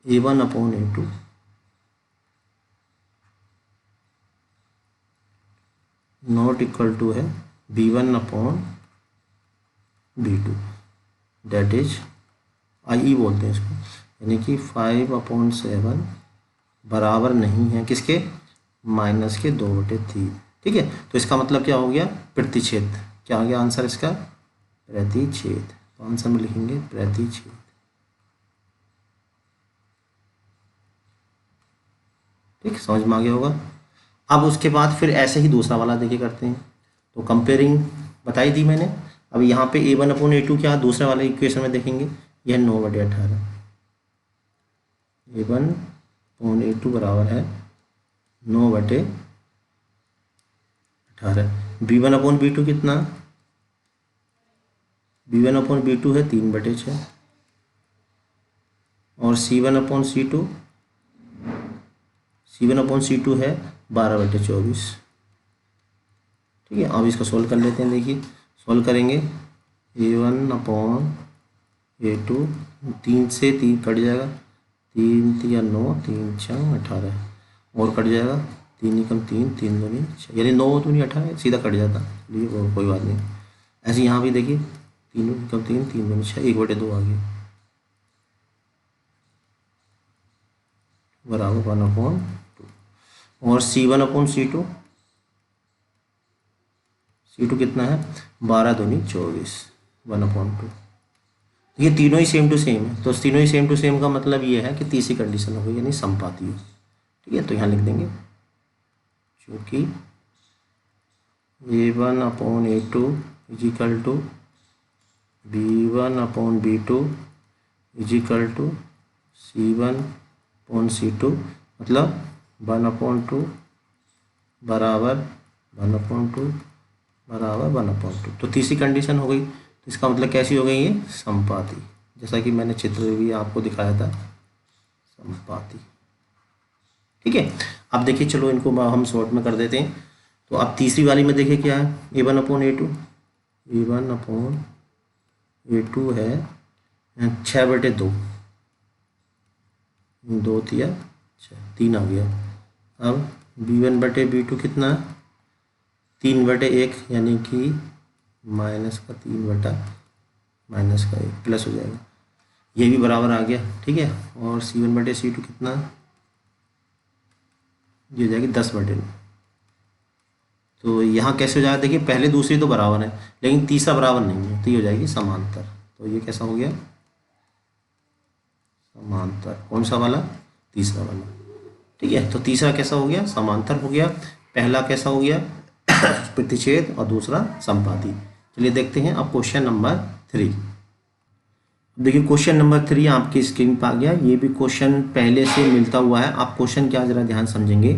A1/A2 नॉट इक्वल टू है B1/B2, डेट इज IE बोलते हैं इसको, यानी कि 5/7 बराबर नहीं है किसके, माइनस के 2/3, ठीक है। तो इसका मतलब क्या हो गया, प्रतिच्छेद, क्या हो गया आंसर इसका, प्रतिच्छेद। तो आंसर में लिखेंगे प्रतिच्छेद, ठीक, समझ में आ गया होगा। अब उसके बाद फिर ऐसे ही दूसरा वाला देखिए करते हैं। तो कंपेयरिंग बताई दी मैंने। अब यहाँ पे A1/A2 क्या दूसरे वाले इक्वेशन में देखेंगे, यह 9/18, A1/A2 बराबर है 9/18। B1/B2 कितना, B1/B2 है 3/6 और C1/C2 है 12/24, ठीक है। अब इसको सोल्व कर लेते हैं। देखिए सोल्व करेंगे A1/A2 A2, 3 से 3 कट जाएगा, 3 3 9, 3 4 18 और कट जाएगा, 3 एकम 3, 3 दूनी 6, यानी 9 दूनी 18 सीधा कट जाता। चलिए वो कोई बात नहीं। ऐसे यहाँ भी देखिए 3 एकम 3, 3 दूनी 6, 1/2 आ गया बराबर 1/2। और C1/C2, C2 कितना है 12 दूनी 24, 1/2। ये तीनों ही सेम टू सेम है, तो तीनों ही सेम टू सेम का मतलब ये है कि तीसरी कंडीशन हो गई यानी समपाती हो। ठीक है, तो यहाँ लिख देंगे क्योंकि A1/A2 is equal to B1/B2 is equal to C1/C2, मतलब 1/2 बराबर 1/2 बराबर 1/2। तो तीसरी कंडीशन हो गई। तो इसका मतलब कैसी हो गई ये समपाती, जैसा कि मैंने चित्र भी आपको दिखाया था, समपाती। ठीक है, अब देखिए चलो इनको हम शॉर्ट में कर देते हैं। तो अब तीसरी वाली में देखिए क्या है, A1/A2, A1/A2 है 6/2, 2 तिया 6, 3 आ गया। अब B1/B2 कितना है 3/1, यानी कि माइनस का 3/-1 प्लस हो जाएगा, ये भी बराबर आ गया। ठीक है, और C1/C2 कितना है, ये हो जाएगी 10/9। तो यहाँ कैसे हो जाएगा, देखिए पहले दूसरी तो बराबर है लेकिन तीसरा बराबर नहीं है, तो ये हो जाएगी समांतर। तो ये कैसा हो गया समांतर, कौन सा वाला, तीसरा वाला। ठीक है, तो तीसरा कैसा हो गया समांतर हो गया, पहला कैसा हो गया प्रतिच्छेद और दूसरा संपाती। चलिए देखते हैं अब क्वेश्चन नंबर 3। देखिए क्वेश्चन नंबर 3 आपकी स्क्रीन पर आ गया। ये भी क्वेश्चन पहले से मिलता हुआ है। आप क्वेश्चन क्या जरा ध्यान समझेंगे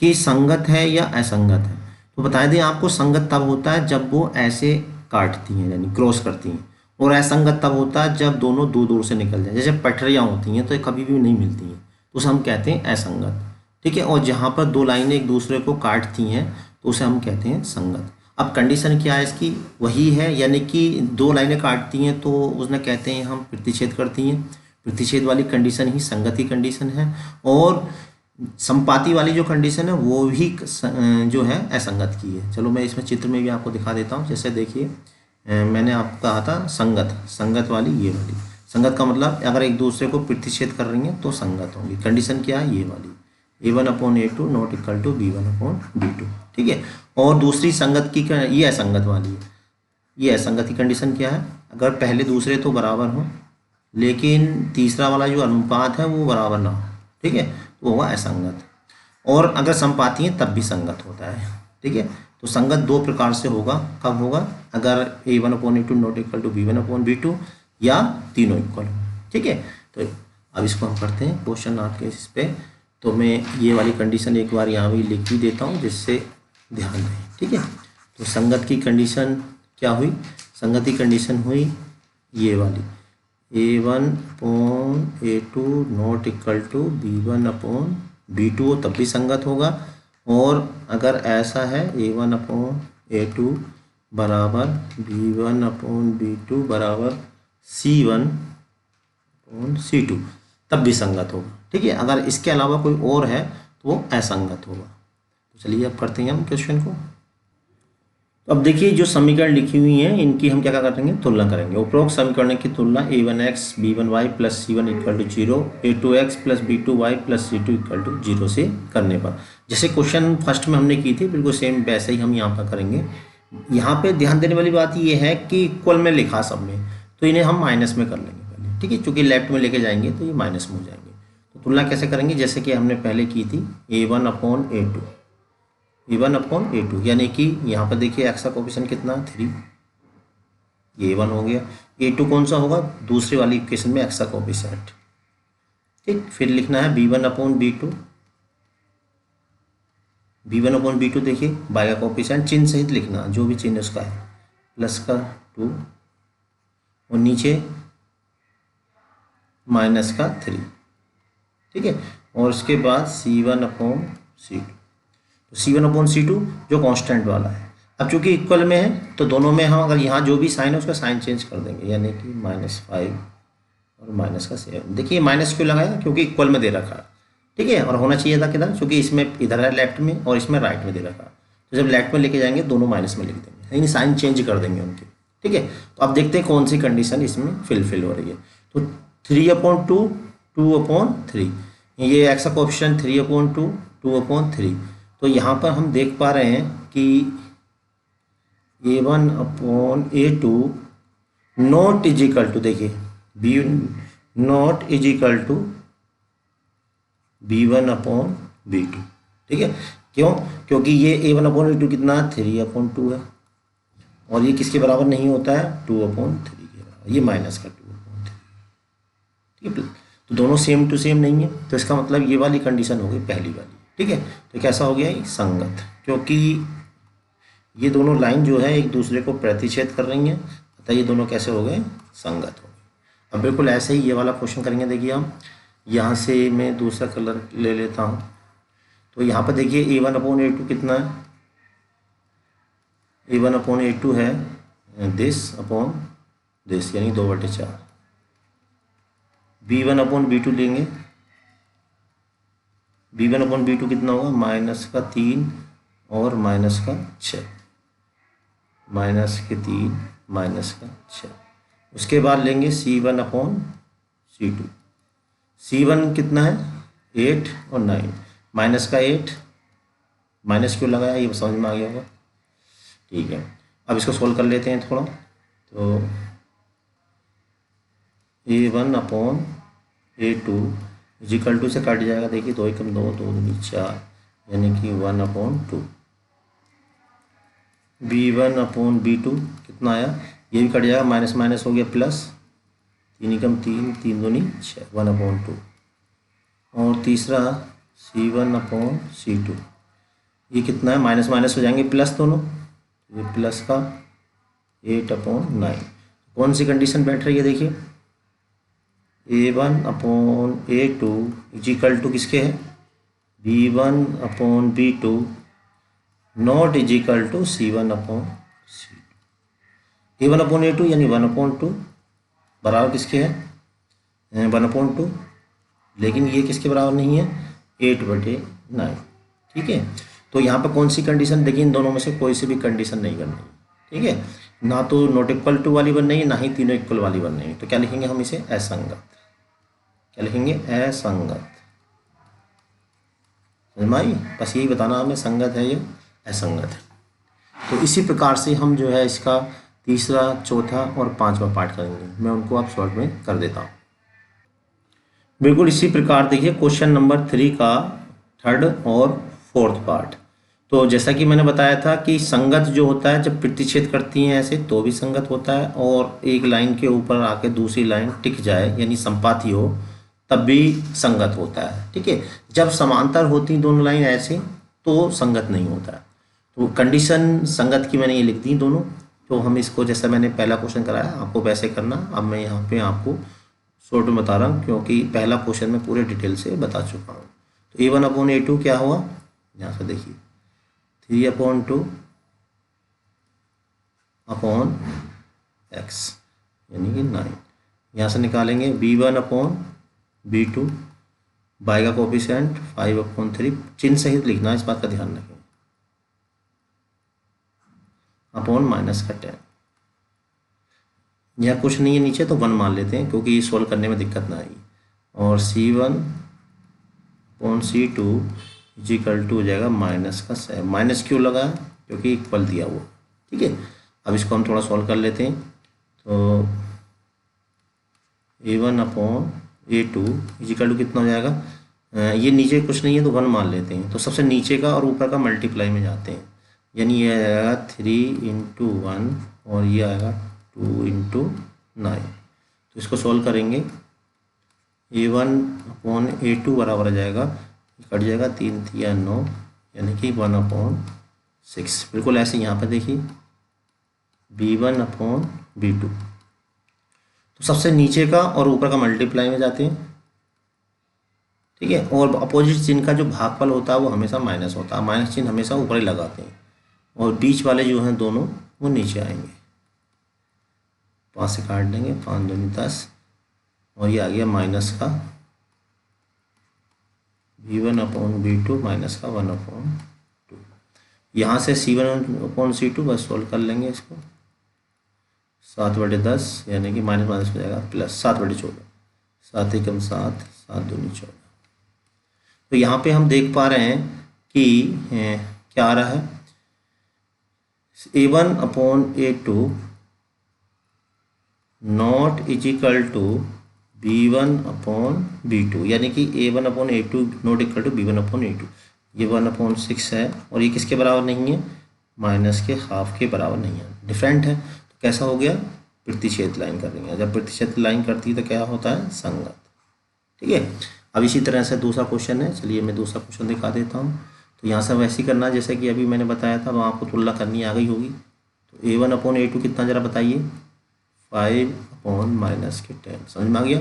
कि संगत है या असंगत है। तो बता दें आपको, संगत तब होता है जब वो ऐसे काटती हैं यानी क्रॉस करती हैं, और असंगत तब होता है जब दोनों दूर दूर से निकल जाए, जैसे पटरियाँ होती हैं तो ये कभी भी नहीं मिलती हैं, तो उसे हम कहते हैं असंगत। ठीक है, और जहाँ पर दो लाइनें एक दूसरे को काटती हैं तो उसे हम कहते हैं संगत। अब कंडीशन क्या है इसकी, वही है, यानी कि दो लाइनें काटती हैं तो उसने कहते हैं हम प्रतिच्छेद करती हैं, प्रतिच्छेद वाली कंडीशन ही संगति कंडीशन है। और संपाती वाली जो कंडीशन है वो भी जो है असंगत की है। चलो मैं इसमें चित्र में भी आपको दिखा देता हूँ। जैसे देखिए मैंने आपको कहा था संगत, संगत वाली ये वाली। संगत का मतलब अगर एक दूसरे को प्रतिच्छेद कर रही हैं तो संगत होंगी। कंडीशन क्या है, ये वाली A1/A2 not equal to B1/B2। ठीक है, और दूसरी संगत की ये असंगत वाली है। ये असंगत की कंडीशन क्या है, अगर पहले दूसरे तो बराबर हो लेकिन तीसरा वाला जो अनुपात है वो बराबर ना हो, ठीक है, तो वो हुआ असंगत। और अगर संपाती है तब भी संगत होता है। ठीक है, तो संगत दो प्रकार से होगा, कब होगा, अगर A1/A2 not equal to B1/B2 या तीनों इक्वल हो। ठीक है, तो अब इसको हम करते हैं क्वेश्चन आपके इस पे। तो मैं ये वाली कंडीशन एक बार यहाँ भी लिख भी देता हूँ जिससे ध्यान रहे। ठीक है, तो संगत की कंडीशन क्या हुई, संगत की कंडीशन हुई ये वाली A1/A2 not equal to B1/B2 हो तब भी संगत होगा। और अगर ऐसा है A1/A2 बराबर B1/B2 बराबर C1/C2 तब भी संगत होगा। ठीक है, अगर इसके अलावा कोई और है तो वो असंगत होगा। तो चलिए अब करते हैं हम क्वेश्चन को। तो अब देखिए जो समीकरण लिखी हुई हैं इनकी हम क्या करेंगे, तुलना करेंगे। उपरोक्त समीकरण की तुलना A1x B1y plus C1 equal to 0, A2x plus B2y plus C2 equal to 0 से करने पर। जैसे क्वेश्चन फर्स्ट में हमने की थी बिल्कुल सेम वैसे ही हम यहाँ पर करेंगे। यहाँ पे ध्यान देने वाली बात ये है कि इक्वल में लिखा सब में, तो इन्हें हम माइनस में कर लेंगे पहले। ठीक है, चूँकि लेफ्ट में लेके जाएंगे तो ये माइनस में हो जाएंगे। तो तुलना कैसे करेंगे, जैसे कि हमने पहले की थी A1/A2, A1/A2 यानी कि यहाँ पर देखिए एक्स का कोफिशिएंट कितना 3, ये A1 हो गया। A2 कौन सा होगा, दूसरी वाली इक्वेशन में एक्स का कोफिशिएंट। ठीक, फिर लिखना है B1/B2, B1/B2 देखिए बाय का कोफिशिएंट चिन्ह सहित लिखना, जो भी चिन्ह उसका है, प्लस का 2 और नीचे माइनस का 3। ठीक है, और उसके बाद C1/C2, तो C1/C2 जो कांस्टेंट वाला है, अब चूंकि इक्वल में है तो दोनों में हम अगर यहाँ जो भी साइन है उसका साइन चेंज कर देंगे, यानी कि -5 और -7। देखिए माइनस क्यों लगाया, क्योंकि इक्वल में दे रखा है, ठीक है। और होना चाहिए था किधर, क्योंकि इसमें इधर है लेफ्ट में और इसमें राइट में दे रखा है, तो जब लेफ्ट में लेके जाएंगे दोनों माइनस में लिख देंगे, यानी साइन चेंज कर देंगे उनके, ठीक है। तो अब देखते हैं कौन सी कंडीशन इसमें फिल हो रही है। तो 3/2 2/3, ये एक्स का कोएफिशिएंट 3/2 2/3। तो यहाँ पर हम देख पा रहे हैं कि A1/A2 not is equal to, देखिए B not is equal to B1/B2, ठीक है। क्यों, क्योंकि ये A1/A2 कितना 3/2 है, और ये किसके बराबर नहीं होता है 2/3 के बराबर, ये माइनस का 2/3, ठीक है। तो दोनों सेम टू सेम नहीं है, तो इसका मतलब ये वाली कंडीशन हो गई पहली वाली, ठीक है। तो कैसा हो गया ये संगत, क्योंकि ये दोनों लाइन जो है एक दूसरे को प्रतिच्छेद कर रही हैं, अतः ये दोनों कैसे हो गए, संगत हो गए। अब बिल्कुल ऐसे ही ये वाला क्वेश्चन करेंगे। देखिए हम यहाँ से मैं दूसरा कलर ले लेता हूँ, तो यहाँ पर देखिए A1/A2 कितना है, A1/A2 है दिस यानी 2/4। B1/B2 लेंगे, B1/B2 कितना होगा -3 और -6, -3 -6। उसके बाद लेंगे C1/C2, C1 कितना है 8 और 9, -8, माइनस क्यों लगाया ये समझ में आ गया होगा, ठीक है। अब इसको सोल्व कर लेते हैं थोड़ा। तो A1/A2 = से कट जाएगा, देखिए 2 × 2 2 × 4, यानी कि 1/2। B1/B2 कितना आया, ये भी कट जाएगा, माइनस माइनस हो गया प्लस, 3 × 3 3 दूनी 6 1/2। और तीसरा C1/C2, ये कितना है, माइनस माइनस हो जाएंगे प्लस दोनों, ये प्लस का 8/9। कौन सी कंडीशन बैठ रही है, देखिए A1/A2 = किसके है B1/B2 नॉट = C1/C2। A1/A2 यानी 1/2 बराबर किसके है 1/2, लेकिन ये किसके बराबर नहीं है 8/9, ठीक है। तो यहाँ पर कौन सी कंडीशन, देखिए इन दोनों में से कोई सी भी कंडीशन नहीं करनी, ठीक है। ना तो नॉट इक्वल टू वाली बननी है, ना ही तीनों इक्वल वाली बननी है। तो क्या लिखेंगे हम इसे, असंगत। क्या लिखेंगे, असंगत। समझ में आई, बस यही बताना हमें, संगत है ये असंगत है। तो इसी प्रकार से हम जो है इसका तीसरा, चौथा और पांचवा पार्ट करेंगे, मैं उनको आप शॉर्ट में कर देता हूँ। बिल्कुल इसी प्रकार देखिए क्वेश्चन नंबर 3 का थर्ड और फोर्थ पार्ट। तो जैसा कि मैंने बताया था कि संगत जो होता है जब प्रतिच्छेद करती हैं ऐसे तो भी संगत होता है, और एक लाइन के ऊपर आके दूसरी लाइन टिक जाए यानी संपाती हो तब भी संगत होता है, ठीक है। जब समांतर होती दोनों लाइन ऐसे तो संगत नहीं होता है। तो कंडीशन संगत की मैंने ये लिख दी दोनों। तो हम इसको जैसा मैंने पहला क्वेश्चन कराया आपको वैसे करना। अब मैं यहाँ पे आपको शॉर्ट में बता रहा हूँ क्योंकि पहला क्वेश्चन मैं पूरे डिटेल से बता चुका हूँ। तो A1/A2 क्या हुआ, यहाँ से देखिए 3/2/x यानी कि 9। यहाँ से निकालेंगे B1/B2, बाई का कोफिशिएंट 5/3, चिन्ह सहित लिखना, इस बात का ध्यान रखें, अपॉन -10। यहाँ कुछ नहीं है नीचे तो 1 मान लेते हैं क्योंकि ये सोल्व करने में दिक्कत ना आएगी। और C1/C2 = हो जाएगा -7। माइनस क्यों लगा, क्योंकि इक्वल दिया हुआ, ठीक है। अब इसको हम थोड़ा सॉल्व कर लेते हैं। तो A1/A2 = कितना हो जाएगा, ये नीचे कुछ नहीं है तो 1 मान लेते हैं। तो सबसे नीचे का और ऊपर का मल्टीप्लाई में जाते हैं, यानी ये आएगा 3 × 1 और ये आएगा 2 × 9। तो इसको सॉल्व करेंगे, A1/A2 बराबर आ जाएगा, कट जाएगा 3 × 3 = 9 यानी कि 1/6। बिल्कुल ऐसे यहाँ पर देखिए B1/B2, तो सबसे नीचे का और ऊपर का मल्टीप्लाई में जाते हैं, ठीक है। और अपोजिट चिन्ह का जो भागफल होता है वो हमेशा माइनस होता है, माइनस चिन्ह हमेशा ऊपर ही लगाते हैं। और बीच वाले जो हैं दोनों वो नीचे आएंगे, 5 से काट देंगे, 5 दूनी 10 और ये आ गया माइनस का v1/v2 माइनस का 1/2। यहाँ से c1/c2 बस सोल्व कर लेंगे इसको, 7/10 यानी कि माइनस माइनस हो जाएगा प्लस 7/14, 7 एकम 7, 7 दूनी 14। तो यहाँ पे हम देख पा रहे हैं कि क्या आ रहा है, a1/a2 not is equal to b1/b2, यानी कि a1/a2 not equal to b1/a2। ये 1/6 है और ये किसके बराबर नहीं है, माइनस के हाफ के बराबर नहीं है, डिफरेंट है। तो कैसा हो गया, प्रतिच्छेद लाइन कर रही है, जब प्रतिच्छेद लाइन करती है तो क्या होता है, संगत। ठीक है, अब इसी तरह से दूसरा क्वेश्चन है, चलिए मैं दूसरा क्वेश्चन दिखा देता हूँ। तो यहाँ से वैसे ही करना जैसे कि अभी मैंने बताया था, वहाँ आपको तुलना करनी आ गई होगी। तो a1/a2 कितना ज़रा बताइए, 5/-10, समझ में आ गया।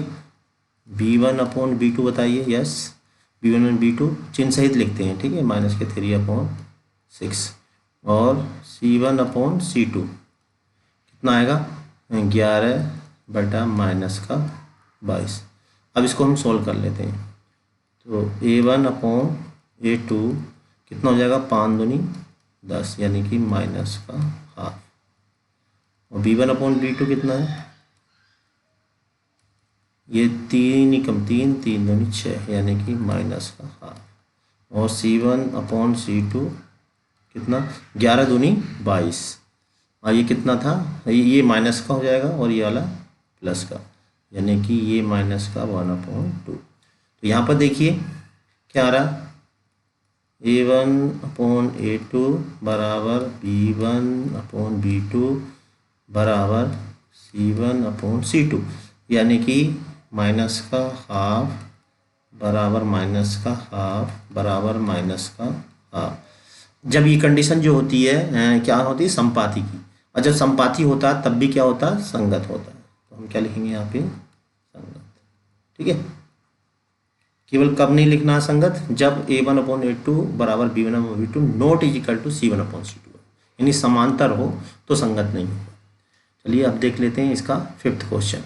b1/b2 बताइए, यस b1/b2 चिन्ह सहित लिखते हैं, ठीक है, माइनस के 3/6 और c1/c2 कितना आएगा, 11/-22। अब इसको हम सॉल्व कर लेते हैं। तो a1/a2 कितना हो जाएगा, 5 दूनी 10 यानी कि माइनस का हाफ, और b1/b2 कितना है, ये 3 ही कम 3, 3 दूनी 6 यानी कि माइनस का हाफ, और c1/c2 कितना, 11 दूनी 22, और ये कितना था, ये माइनस का हो जाएगा और ये वाला प्लस का, यानी कि ये माइनस का 1/2। तो यहाँ पर देखिए क्या आ रहा, a1/a2 बराबर b1/b2 बराबर c1/c2, यानी कि माइनस का हाफ बराबर माइनस का हाफ बराबर माइनस का हाफ। जब ये कंडीशन जो होती है क्या होती है, संपाती की, और जब संपाती होता है तब भी क्या होता है, संगत होता है। तो हम क्या लिखेंगे यहाँ पे, संगत। ठीक है, केवल कब नहीं लिखना है संगत, जब a1/a2 बराबर b1/b2 not is equal to c1/c2, यानी समांतर हो तो संगत नहीं होगा। चलिए अब देख लेते हैं इसका फिफ्थ क्वेश्चन।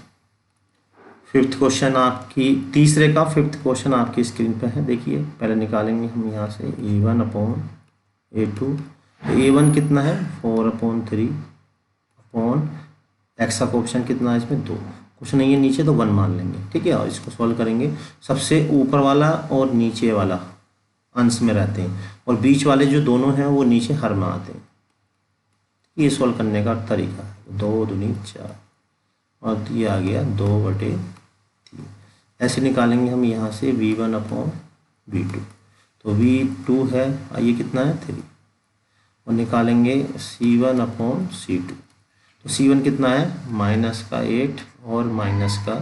फिफ्थ क्वेश्चन आपकी तीसरे का फिफ्थ क्वेश्चन आपकी स्क्रीन पर है, देखिए। पहले निकालेंगे हम यहाँ से a1/a2, तो a1 कितना है, 4/3 अपॉन x का ऑप्शन कितना है इसमें, 2, कुछ नहीं है नीचे तो 1 मान लेंगे। ठीक है, और इसको सॉल्व करेंगे, सबसे ऊपर वाला और नीचे वाला अंश में रहते हैं और बीच वाले जो दोनों हैं वो नीचे हर में आते हैं। ये सॉल्व करने का तरीका है, 2 दूनी 4 और ये आ गया 2/3। ऐसे निकालेंगे हम यहाँ से v1/v2, तो v2 है, ये कितना है 3, और निकालेंगे c1/c2, तो c1 कितना है, माइनस का 8 और माइनस का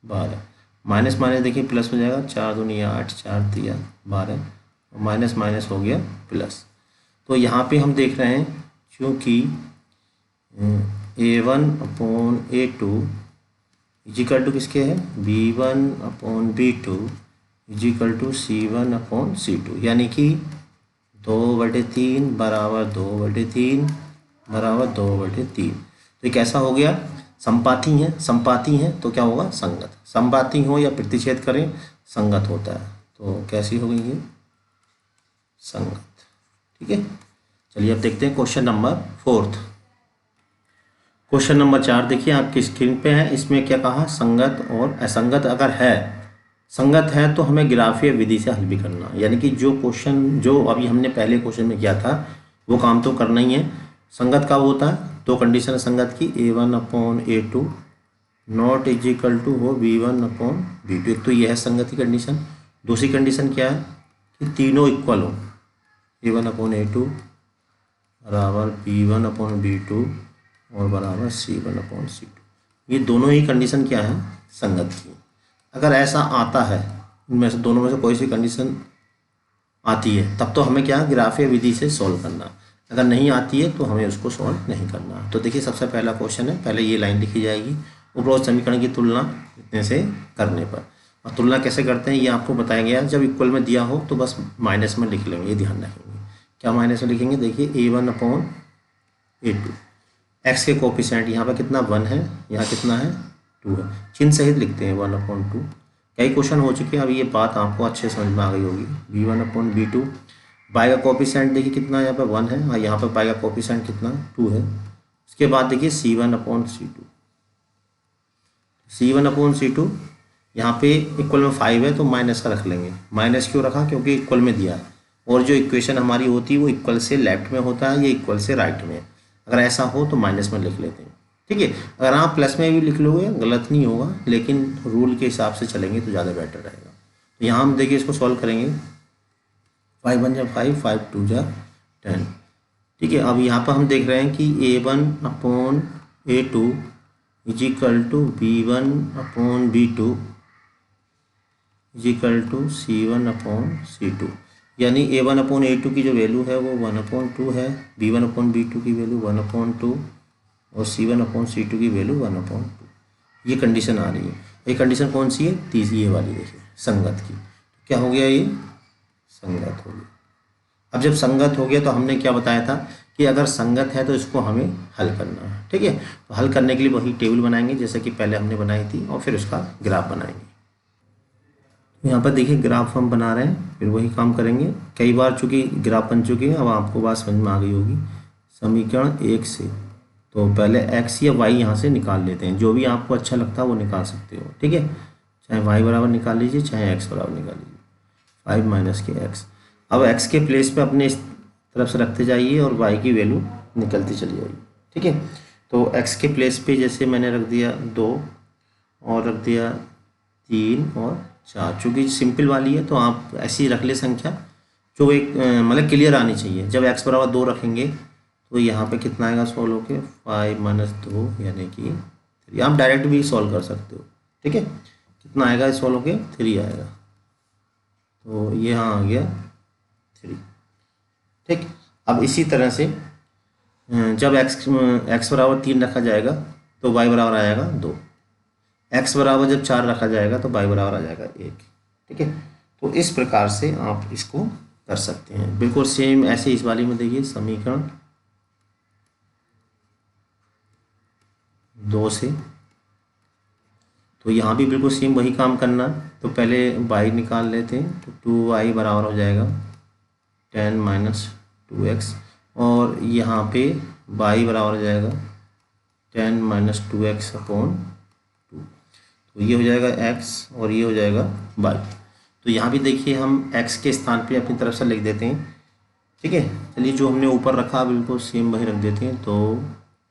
12, माइनस माइनस देखिए प्लस हो जाएगा, 4 दूनी 8, 4 3 12, माइनस माइनस हो गया प्लस। तो यहाँ पे हम देख रहे हैं क्योंकि a1/a2 इजिकल टू किसके है, b1/b2 इजिकल टू c1/c2, यानी कि 2/3 बराबर 2/3 बराबर 2/3। तो ये कैसा हो गया, संपाती है, संपाती है तो क्या होगा, संगत। संपाती हो या प्रतिच्छेद करें संगत होता है, तो कैसी हो गई ये, संगत। ठीक है, चलिए अब देखते हैं क्वेश्चन नंबर 4। क्वेश्चन नंबर 4 देखिए आपकी स्क्रीन पे है, इसमें क्या कहा, संगत और असंगत अगर है, संगत है तो हमें ग्राफीय विधि से हल भी करना, यानी कि जो क्वेश्चन जो अभी हमने पहले क्वेश्चन में किया था वो काम तो करना ही है। संगत कब होता है, दो कंडीशन है संगत की, a1/a2 not is equal to हो b1/b2, एक तो ये है संगत की कंडीशन। दूसरी कंडीशन क्या है कि तीनों इक्वल हो, a1/a2 बराबर b1/b2 और बराबर c1/c2, ये दोनों ही कंडीशन क्या है, संगत की। अगर ऐसा आता है, इनमें से दोनों में से कोई सी कंडीशन आती है तब तो हमें क्या ग्राफीय विधि से सॉल्व करना, अगर नहीं आती है तो हमें उसको सॉल्व नहीं करना। तो देखिए सबसे पहला क्वेश्चन है, पहले ये लाइन लिखी जाएगी, उपरोक्त समीकरण की तुलना इतने से करने पर। और तुलना कैसे करते हैं ये आपको बताया गया, जब इक्वल में दिया हो तो बस माइनस में लिख लेंगे, ये ध्यान रखेंगे। क्या माइनस में लिखेंगे, देखिए A1/A2। एक्स के कोफिशिएंट यहाँ पर कितना 1 है, यहाँ कितना है 2 है, चिन्ह सहित लिखते हैं 1/2। कई क्वेश्चन हो चुके हैं, अब ये बात आपको अच्छे समझ में आ गई होगी। B1/B2, बाई का कोफिशिएंट देखिए कितना है, यहाँ पर 1 है और यहाँ पर बाई का कोफिशिएंट कितना 2 है। उसके बाद देखिए C1/C2, C1/C2 यहाँ पे इक्वल में 5 है तो माइनस का रख लेंगे। माइनस क्यों रखा, क्योंकि इक्वल में दिया है और जो इक्वेशन हमारी होती है वो इक्वल से लेफ्ट में होता है, ये इक्वल से राइट में है। अगर ऐसा हो तो माइनस में लिख लेते हैं, ठीक है। अगर आप प्लस में भी लिख लोगे गलत नहीं होगा, लेकिन रूल के हिसाब से चलेंगे तो ज़्यादा बेटर रहेगा। तो यहाँ हम देखिए इसको सॉल्व करेंगे, 5 1 जा 5, 5 2 जा 10, ठीक है। अब यहाँ पर हम देख रहे हैं कि A1/A2 is equal to B1/B2 is equal to C1/C2, यानी A1/A2 की जो वैल्यू है वो 1/2 है, B1/B2 की वैल्यू 1/2 और C1/C2 की वैल्यू 1/2। ये कंडीशन आ रही है। ये कंडीशन कौन सी है, तीसरी ये वाली देखिए, संगत की। क्या हो गया, ये संगत हो गया। अब जब संगत हो गया तो हमने क्या बताया था कि अगर संगत है तो इसको हमें हल करना है, ठीक है। तो हल करने के लिए वही टेबल बनाएंगे जैसे कि पहले हमने बनाई थी और फिर उसका ग्राफ बनाएंगे। यहाँ पर देखिए ग्राफ हम बना रहे हैं, फिर वही काम करेंगे। कई बार चूंकि ग्राफ बन चुके हैं, अब आपको बात समझ में आ गई होगी। समीकरण 1 से तो पहले x या y यहाँ से निकाल लेते हैं, जो भी आपको अच्छा लगता है वो निकाल सकते हो, ठीक है। चाहे y बराबर निकाल लीजिए, चाहे x बराबर निकाल लीजिए, 5 माइनस के x। अब x के प्लेस पे अपने इस तरफ से रखते जाइए और y की वैल्यू निकलती चली जाएगी, ठीक है। तो x के प्लेस पे जैसे मैंने रख दिया 2 और रख दिया 3 और 4, चूँकि सिंपल वाली है तो आप ऐसी रख ले संख्या जो एक मतलब क्लियर आनी चाहिए। जब x बराबर 2 रखेंगे तो यहाँ पे कितना आएगा सॉल्व होके, 5 - 2 यानी कि 3। आप डायरेक्ट भी सॉल्व कर सकते हो, ठीक है। कितना आएगा सॉल्व होके, 3 आएगा। तो ये यहाँ आ गया 3, ठीक। अब इसी तरह से जब x बराबर 3 रखा जाएगा तो y बराबर आ जाएगा 2। x बराबर जब 4 रखा जाएगा तो y बराबर आ जाएगा 1, ठीक है। तो इस प्रकार से आप इसको कर सकते हैं। बिल्कुल सेम ऐसे इस वाली में देखिए समीकरण 2 से, तो यहाँ भी बिल्कुल सेम वही काम करना। तो पहले y निकाल लेते हैं, तो 2y बराबर हो जाएगा 10 - 2x और यहाँ पे y बराबर हो जाएगा 10 - 2x/2। तो ये हो जाएगा x और ये हो जाएगा y। तो यहाँ भी देखिए हम x के स्थान पे अपनी तरफ से लिख देते हैं, ठीक है। चलिए जो हमने ऊपर रखा बिल्कुल सेम वही रख देते हैं, 2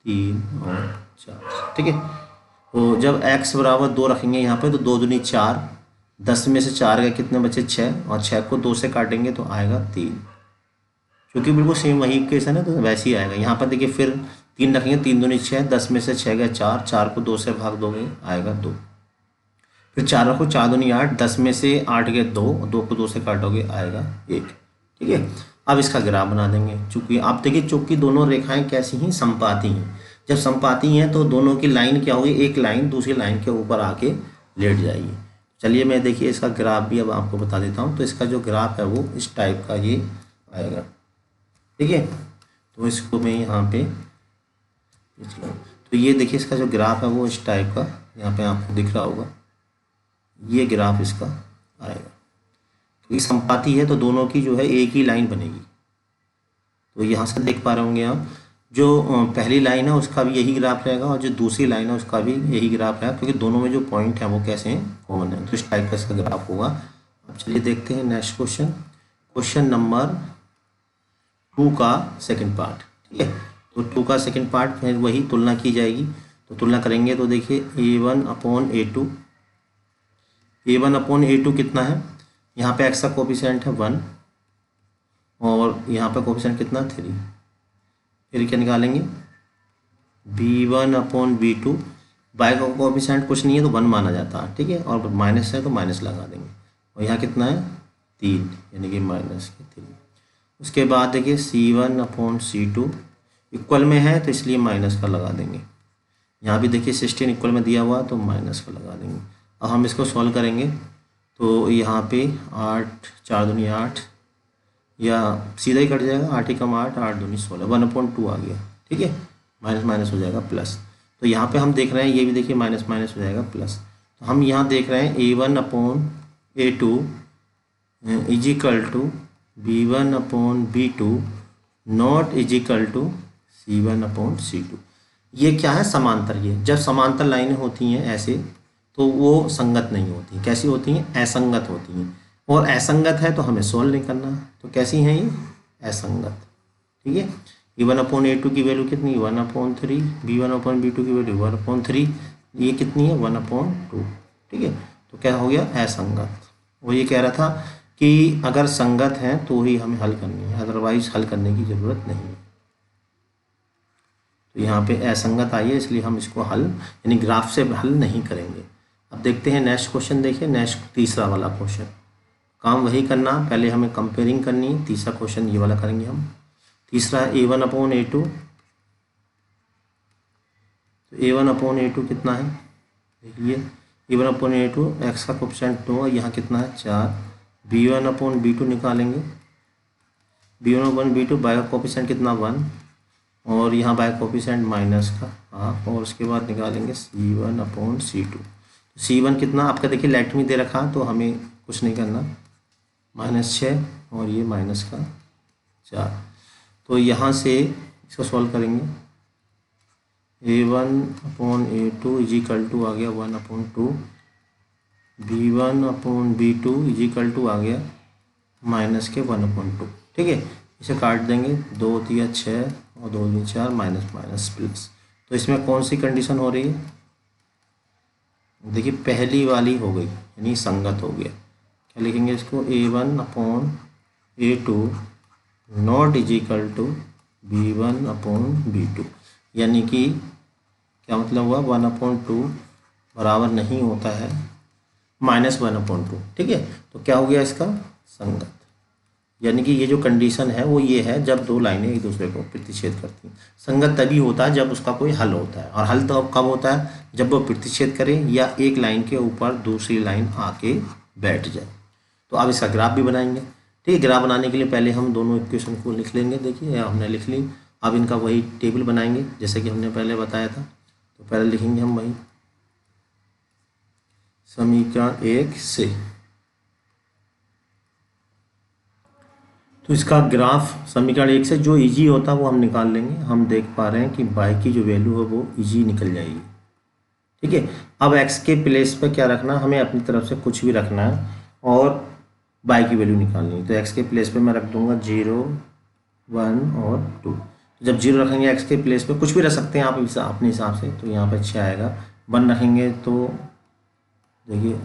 3 और 4, ठीक है। तो जब x बराबर 2 रखेंगे यहाँ पे तो 2 दूनी 4, 10 में से 4 गए कितने बचे 6 और 6 को 2 से काटेंगे तो आएगा 3। क्योंकि बिल्कुल सेम वही इक्वेशन है तो वैसे ही आएगा। यहाँ पर देखिए फिर 3 रखेंगे, 3 दूनी 6, 10 में से 6 गए 4, 4 को 2 से भाग दोगे आएगा 2। फिर 4 रखो, 4 दूनी 8, 10 में से 8 गए 2, 2 को 2 से काटोगे आएगा 1, ठीक है। अब इसका ग्राफ बना देंगे। चूँकि आप देखिए चूँकि दोनों रेखाएं कैसी हैं, समपाती हैं। जब समपाती हैं तो दोनों की लाइन क्या होगी, एक लाइन दूसरी लाइन के ऊपर आके लेट जाएगी। चलिए मैं देखिए इसका ग्राफ भी अब आपको बता देता हूँ। तो इसका जो ग्राफ है वो इस टाइप का ये आएगा, ठीक है। तो इसको मैं यहाँ पे तो ये देखिए इसका जो ग्राफ है वो इस टाइप का यहाँ पे आपको दिख रहा होगा, ये ग्राफ इसका आएगा। तो ये संपाती है तो दोनों की जो है एक ही लाइन बनेगी। तो यहाँ से देख पा रहे होंगे आप, जो पहली लाइन है उसका भी यही ग्राफ रहेगा और जो दूसरी लाइन है उसका भी यही ग्राफ रहेगा, क्योंकि दोनों में जो पॉइंट है वो कैसे हैं, कॉमन है। तो इस टाइप का इसका ग्राफ होगा। अब चलिए देखते हैं नेक्स्ट क्वेश्चन, क्वेश्चन नंबर 2 का सेकंड पार्ट, ठीक है। तो 2 का सेकंड पार्ट फिर वही तुलना की जाएगी। तो तुलना करेंगे तो देखिए A1/A2 कितना है, यहाँ पे x का कोफिशिएंट है 1 और यहाँ पे कोफिशिएंट कितना 3। फिर क्या निकालेंगे, B1/B2, y का कोफिशिएंट कुछ नहीं है तो 1 माना जाता है, ठीक है। और माइनस है तो माइनस लगा देंगे और यहाँ कितना है 3, यानी कि -3। उसके बाद देखिए C1/C2 इक्वल में है तो इसलिए माइनस का लगा देंगे। यहाँ भी देखिए 16 इक्वल में दिया हुआ तो माइनस का लगा देंगे। अब हम इसको सॉल्व करेंगे तो यहाँ पे 8 4 दूनी 8, या सीधा ही कट जाएगा, 8 कम 8, 8 दूनी 16, 1/2 आ गया। ठीक है, माइनस माइनस हो जाएगा प्लस। तो यहाँ पे हम देख रहे हैं, ये भी देखिए माइनस माइनस हो जाएगा प्लस। तो हम यहाँ देख रहे हैं A1/A2 is equal to B1/B2 not is equal to C1/C2। ये क्या है, समांतर। ये जब समांतर लाइनें होती हैं ऐसे तो वो संगत नहीं होती। कैसी होती हैं, असंगत होती हैं। और असंगत है तो हमें सोल्व नहीं करना। तो कैसी हैं ये, असंगत। ठीक है, A1/A2 की वैल्यू कितनी, 1/3, B1/B2 की वैल्यू 1/3, ये कितनी है 1/2। ठीक है, तो क्या हो गया, असंगत। वो ये कह रहा था कि अगर संगत है तो ही हमें हल करनी है, अदरवाइज हल करने की ज़रूरत नहीं है। तो यहाँ पे असंगत आई है, इसलिए हम इसको हल यानी ग्राफ से हल नहीं करेंगे। अब देखते हैं नेक्स्ट क्वेश्चन। देखिए नेक्स्ट तीसरा वाला क्वेश्चन, काम वही करना, पहले हमें कंपेयरिंग करनी है। तीसरा क्वेश्चन ये वाला करेंगे हम। तीसरा A1/A2। तो A1/A2 कितना है, देखिए A1/A2 एक्स का कोफिशिएंट 2 है, यहाँ कितना है 4। B1/B2 निकालेंगे, B1/B2 बाय का कोफिशिएंट कितना 1, और यहाँ बाय कोफिशिएंट माइनस का हाफ, और उसके बाद निकालेंगे C1/C2। C1 कितना आपका देखिए लेट में दे रखा, तो हमें कुछ नहीं करना, -6 और ये माइनस का 4। तो यहाँ से इसको सॉल्व करेंगे, A1/A2 इज इक्वल टू आ गया 1/2, B1/B2 इज इक्वल टू आ गया माइनस के 1/2। ठीक है, इसे काट देंगे, 2 3 6 और 2 3 4, माइनस माइनस प्लस। तो इसमें कौन सी कंडीशन हो रही है, देखिए पहली वाली हो गई, यानी संगत हो गया। क्या लिखेंगे इसको, A1/A2 not is equal to B1/B2, यानी कि क्या मतलब हुआ, 1/2 बराबर नहीं होता है -1/2। ठीक है, तो क्या हो गया इसका, संगत। यानी कि ये जो कंडीशन है वो ये है, जब दो लाइनें एक दूसरे को प्रतिच्छेद करती हैं। संगत तभी होता है जब उसका कोई हल होता है, और हल तो कब होता है, जब वो प्रतिच्छेद करें या एक लाइन के ऊपर दूसरी लाइन आके बैठ जाए। तो अब इसका ग्राफ भी बनाएंगे। ठीक है, ग्राफ बनाने के लिए पहले हम दोनों इक्वेशन को लिख लेंगे। देखिए हमने लिख ली, अब इनका वही टेबल बनाएंगे जैसे कि हमने पहले बताया था। तो पहले लिखेंगे हम वही समीकरण 1 से। तो इसका ग्राफ समीकरण 1 से जो इजी होता है वो हम निकाल लेंगे। हम देख पा रहे हैं कि बाई की जो वैल्यू है वो इजी निकल जाएगी। ठीक है, अब एक्स के प्लेस पे क्या रखना, हमें अपनी तरफ से कुछ भी रखना है और बाई की वैल्यू निकालनी है। तो एक्स के प्लेस पे मैं रख दूंगा 0 1 और 2। जब 0 रखेंगे एक्स के प्लेस पे, कुछ भी रख सकते हैं आप अपने हिसाब से, तो यहाँ पे 6 आएगा। 1 रखेंगे तो देखिए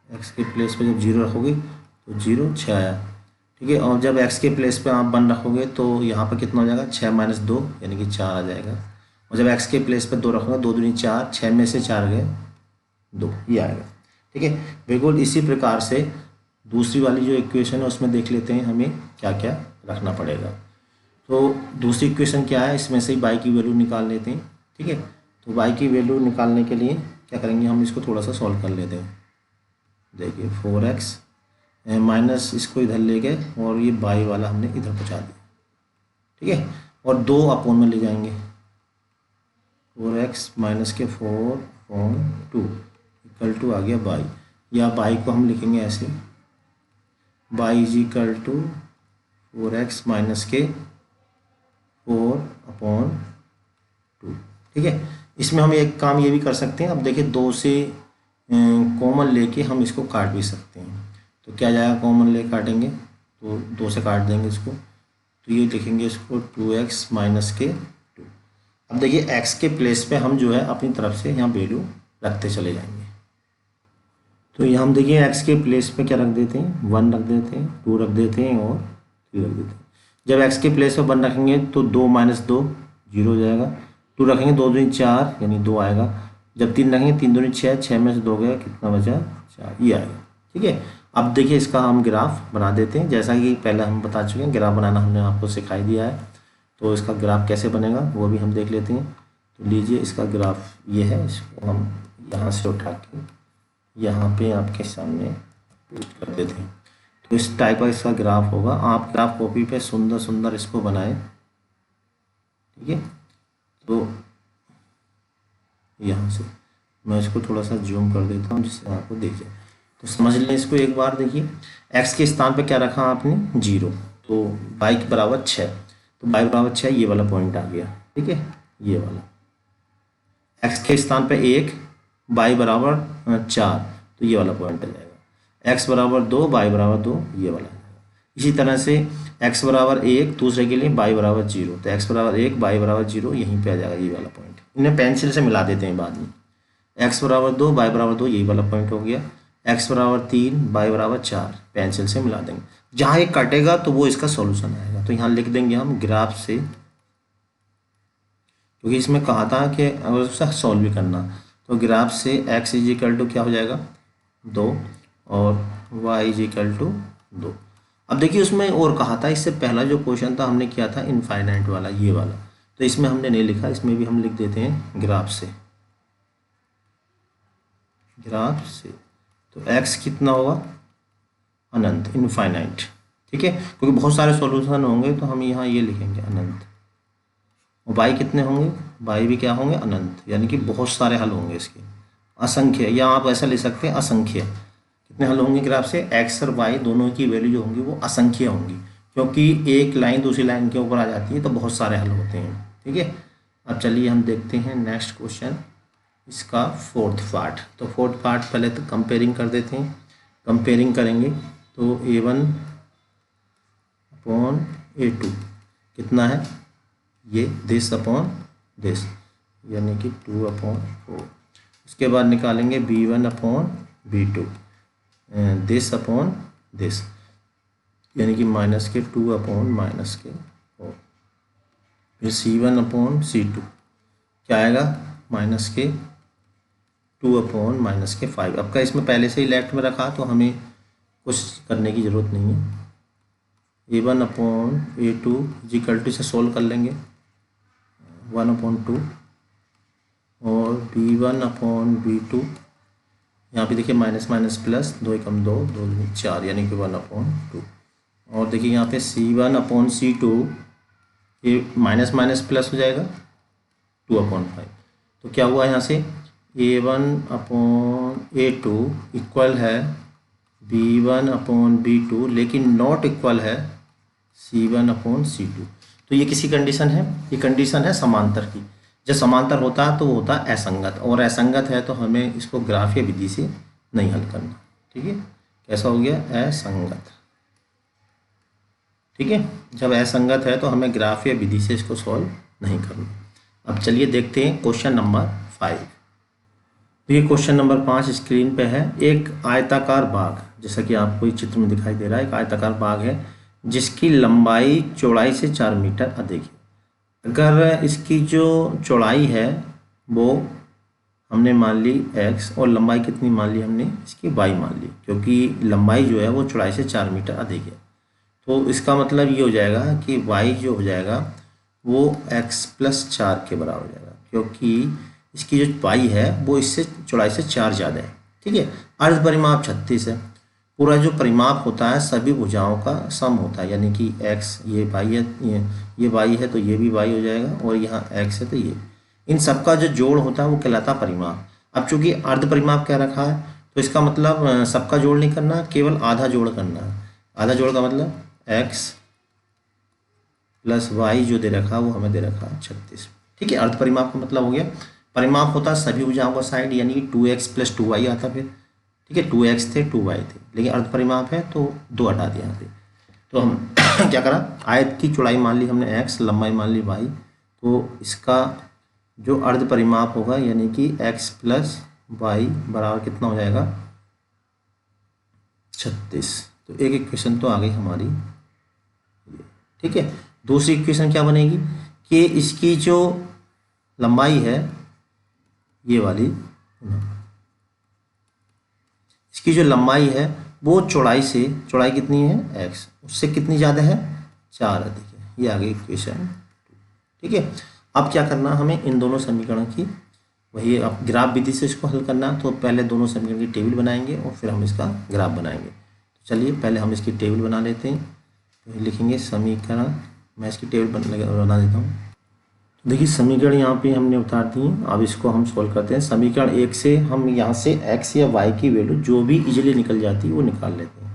एक्स के प्लेस पे जब 0 रखोगे तो 0 6 आया। ठीक है, और जब एक्स के प्लेस पे आप 1 रखोगे तो यहाँ पर कितना हो जाएगा, 6 - 2 यानी कि 4 आ जाएगा। और जब एक्स के प्लेस पे 2 रखोगे, 2 दूनी 4, 6 में से 4 गए 2, ये आएगा। ठीक है, बिल्कुल इसी प्रकार से दूसरी वाली जो इक्वेशन है उसमें देख लेते हैं हमें क्या क्या रखना पड़ेगा। तो दूसरी इक्वेशन क्या है, इसमें से ही बाई की वैल्यू निकाल लेते हैं। ठीक है, तो बाई की वैल्यू निकालने के लिए क्या करेंगे, हम इसको थोड़ा सा सॉल्व कर लेते हैं। देखिए 4x माइनस इसको इधर ले गए और ये बाई वाला हमने इधर पहुँचा दिया। ठीक है, और 2 अपोन में ले जाएंगे, 4x माइनस के 4/2 इक्वल टू आ गया बाई, या बाई को हम लिखेंगे ऐसे, y is equal to 4x minus के 4/2। ठीक है, इसमें हम एक काम ये भी कर सकते हैं। अब देखिए 2 से कॉमन लेके हम इसको काट भी सकते हैं। तो क्या जाएगा, कॉमन ले काटेंगे तो 2 से काट देंगे इसको, तो ये लिखेंगे इसको 2x माइनस के 2। अब देखिए x के प्लेस पे हम जो है अपनी तरफ से यहाँ वैल्यू रखते चले जाएंगे। तो यहाँ हम देखिए x के प्लेस पे क्या रख देते हैं, 1 रख देते हैं, 2 रख देते हैं और 3 रख देते हैं। जब x के प्लेस पे 1 रखेंगे तो 2 - 2 0 हो जाएगा। 2 रखेंगे 2 दूनी 4 यानी 2 आएगा। जब 3 रखेंगे 3 दूनी 6, 6 में से 2 गया, कितना बचा 4, ये आएगा। ठीक है, अब देखिए इसका हम ग्राफ बना देते हैं। जैसा कि पहले हम बता चुके हैं, ग्राफ बनाना हमने आपको सिखाई दिया है। तो इसका ग्राफ कैसे बनेगा वो भी हम देख लेते हैं। तो लीजिए इसका ग्राफ ये है, इसको हम यहाँ से उठा के यहाँ पे आपके सामने पेस्ट कर देते हैं। तो इस टाइप का इसका ग्राफ होगा। आप ग्राफ कॉपी पे सुंदर सुंदर इसको बनाएं, ठीक है। तो यहाँ से मैं इसको थोड़ा सा जूम कर देता हूँ जिससे आपको दिखे, तो समझ लें इसको एक बार। देखिए x के स्थान पे क्या रखा आपने 0, तो y के बराबर 6, तो y बराबर 6 ये वाला पॉइंट आ गया, ठीक है, ये वाला। x के स्थान पे 1, y बराबर 4, तो ये वाला पॉइंट आ जाएगा। x बराबर 2, y बराबर 2, ये वाला। इसी तरह से x बराबर 1 दूसरे के लिए, y बराबर 0, तो x बराबर 1, y बराबर 0, यहीं पे आ जाएगा ये वाला पॉइंट। इन्हें पेंसिल से मिला देते हैं बाद में। x बराबर 2, y बराबर 2, यही वाला पॉइंट हो गया। x बराबर 3, y बराबर 4, पेंसिल से मिला देंगे। जहाँ ये कटेगा तो वो इसका सॉल्यूशन आएगा। तो यहाँ लिख देंगे हम ग्राफ से, क्योंकि इसमें कहा था कि अगर उसका सॉल्व भी करना, तो ग्राफ से x इज इक्वल टू क्या हो जाएगा 2 और y इज इक्वल टू 2। अब देखिए उसमें और कहा था, इससे पहला जो क्वेश्चन था हमने किया था इनफाइनाइट वाला, ये वाला, तो इसमें हमने नहीं लिखा, इसमें भी हम लिख देते हैं ग्राफ से। ग्राफ से तो x कितना होगा अनंत, इनफाइनाइट, ठीक है, क्योंकि बहुत सारे सॉल्यूशन होंगे तो हम यहाँ ये लिखेंगे अनंत। और y कितने होंगे, y भी क्या होंगे अनंत, यानी कि बहुत सारे हल होंगे इसके, असंख्य, या आप ऐसा ले सकते हैं असंख्य। कितने हल होंगे ग्राफ से, x और y दोनों की वैल्यू जो होंगी वो असंख्य होंगी, क्योंकि एक लाइन दूसरी लाइन के ऊपर आ जाती है तो बहुत सारे हल होते हैं, ठीक है। अब चलिए हम देखते हैं नेक्स्ट क्वेश्चन, इसका फोर्थ पार्ट। तो फोर्थ पार्ट पहले तो कंपेयरिंग कर देते हैं। कंपेयरिंग करेंगे तो a1 अपॉन a2 कितना है, ये दिस अपॉन दिस, यानी कि 2 अपॉन 4। उसके बाद निकालेंगे b1 upon b2, this upon this, यानी कि माइनस के 2 अपॉन माइनस के 4। फिर c1 अपॉन c2 क्या आएगा, माइनस के 2 अपॉन माइनस के 5। आपका इसमें पहले से ही लेफ्ट में रखा तो हमें कुछ करने की ज़रूरत नहीं है। a1 upon a2 equal to से सोल्व कर लेंगे 1 अपॉन 2, और b1 अपॉन b2, यहाँ पे देखिए माइनस माइनस प्लस, 2 एकम 2, 2 दूनी 4, यानी कि 1 अपॉन 2। और देखिए यहाँ पे c1 अपॉन c2, ये माइनस माइनस प्लस हो जाएगा 2 अपॉन 5। तो क्या हुआ यहाँ से, a1 अपॉन a2 इक्वल है b1 अपॉन b2, लेकिन नॉट इक्वल है c1 अपॉन c2। तो ये किसी कंडीशन है, ये कंडीशन है समांतर की। जब समांतर होता है तो वो होता है असंगत, और असंगत है तो हमें इसको ग्राफीय विधि से नहीं हल करना, ठीक है। कैसा हो गया, असंगत, ठीक है। जब असंगत है तो हमें ग्राफीय विधि से इसको सॉल्व नहीं करना। अब चलिए देखते हैं क्वेश्चन नंबर 5। तो ये क्वेश्चन नंबर 5 स्क्रीन पे है। एक आयताकार बाग, जैसा कि आपको इस चित्र में दिखाई दे रहा है, एक आयताकार बाग है जिसकी लंबाई चौड़ाई से 4 मीटर अधिक है। अगर इसकी जो चौड़ाई है वो हमने मान ली x, और लंबाई कितनी मान ली हमने, इसकी y मान ली, क्योंकि लंबाई जो है वो चौड़ाई से 4 मीटर अधिक है। तो इसका मतलब ये हो जाएगा कि y जो हो जाएगा वो x प्लस 4 के बराबर हो जाएगा, क्योंकि इसकी जो y है वो इससे चौड़ाई से 4 ज़्यादा है, ठीक है। अर्ध परिमाप 36 है। पूरा जो परिमाप होता है सभी भुजाओं का सम होता है, यानी कि x, ये y है, ये y है तो ये भी y हो जाएगा, और यहाँ x है तो ये, इन सबका जो जोड़ होता है वो कहलाता है परिमाप। अब चूंकि अर्ध परिमाप कह रखा है तो इसका मतलब सबका जोड़ नहीं करना, केवल आधा जोड़ करना है। आधा जोड़ का मतलब x प्लस y जो दे रखा है वो हमें दे रखा है 36, ठीक है। अर्ध परिमाप का मतलब हो गया, परिमाप होता है सभी भुजाओं का साइड, यानी कि 2x प्लस 2y आता फिर, ठीक है। 2x थे 2y थे, लेकिन अर्ध परिमाप है तो 2 हटा दिया यहाँ पे। तो हम क्या करा, आयत की चौड़ाई मान ली हमने x, लंबाई मान ली y, तो इसका जो अर्ध परिमाप होगा यानी कि x प्लस y बराबर कितना हो जाएगा 36। तो एक इक्वेशन तो आ गई हमारी, ठीक है। दूसरी इक्वेशन क्या बनेगी कि इसकी जो लंबाई है ये वाली, इसकी जो लंबाई है वो चौड़ाई से, चौड़ाई कितनी है x, उससे कितनी ज़्यादा है 4 है, देखिए ये आ गई इक्वेशन, ठीक है। अब क्या करना, हमें इन दोनों समीकरणों की, वही अब ग्राफ विधि से इसको हल करना। तो पहले दोनों समीकरण की टेबल बनाएंगे और फिर हम इसका ग्राफ बनाएंगे। तो चलिए पहले हम इसकी टेबल बना लेते हैं। तो लिखेंगे समीकरण, मैं इसकी टेबल बना देता हूँ। तो देखिए समीकरण यहाँ पे हमने उतार दिए। अब इसको हम सोल्व करते हैं। समीकरण 1 से हम यहाँ से x या y की वैल्यू जो भी इजीली निकल जाती है वो निकाल लेते हैं।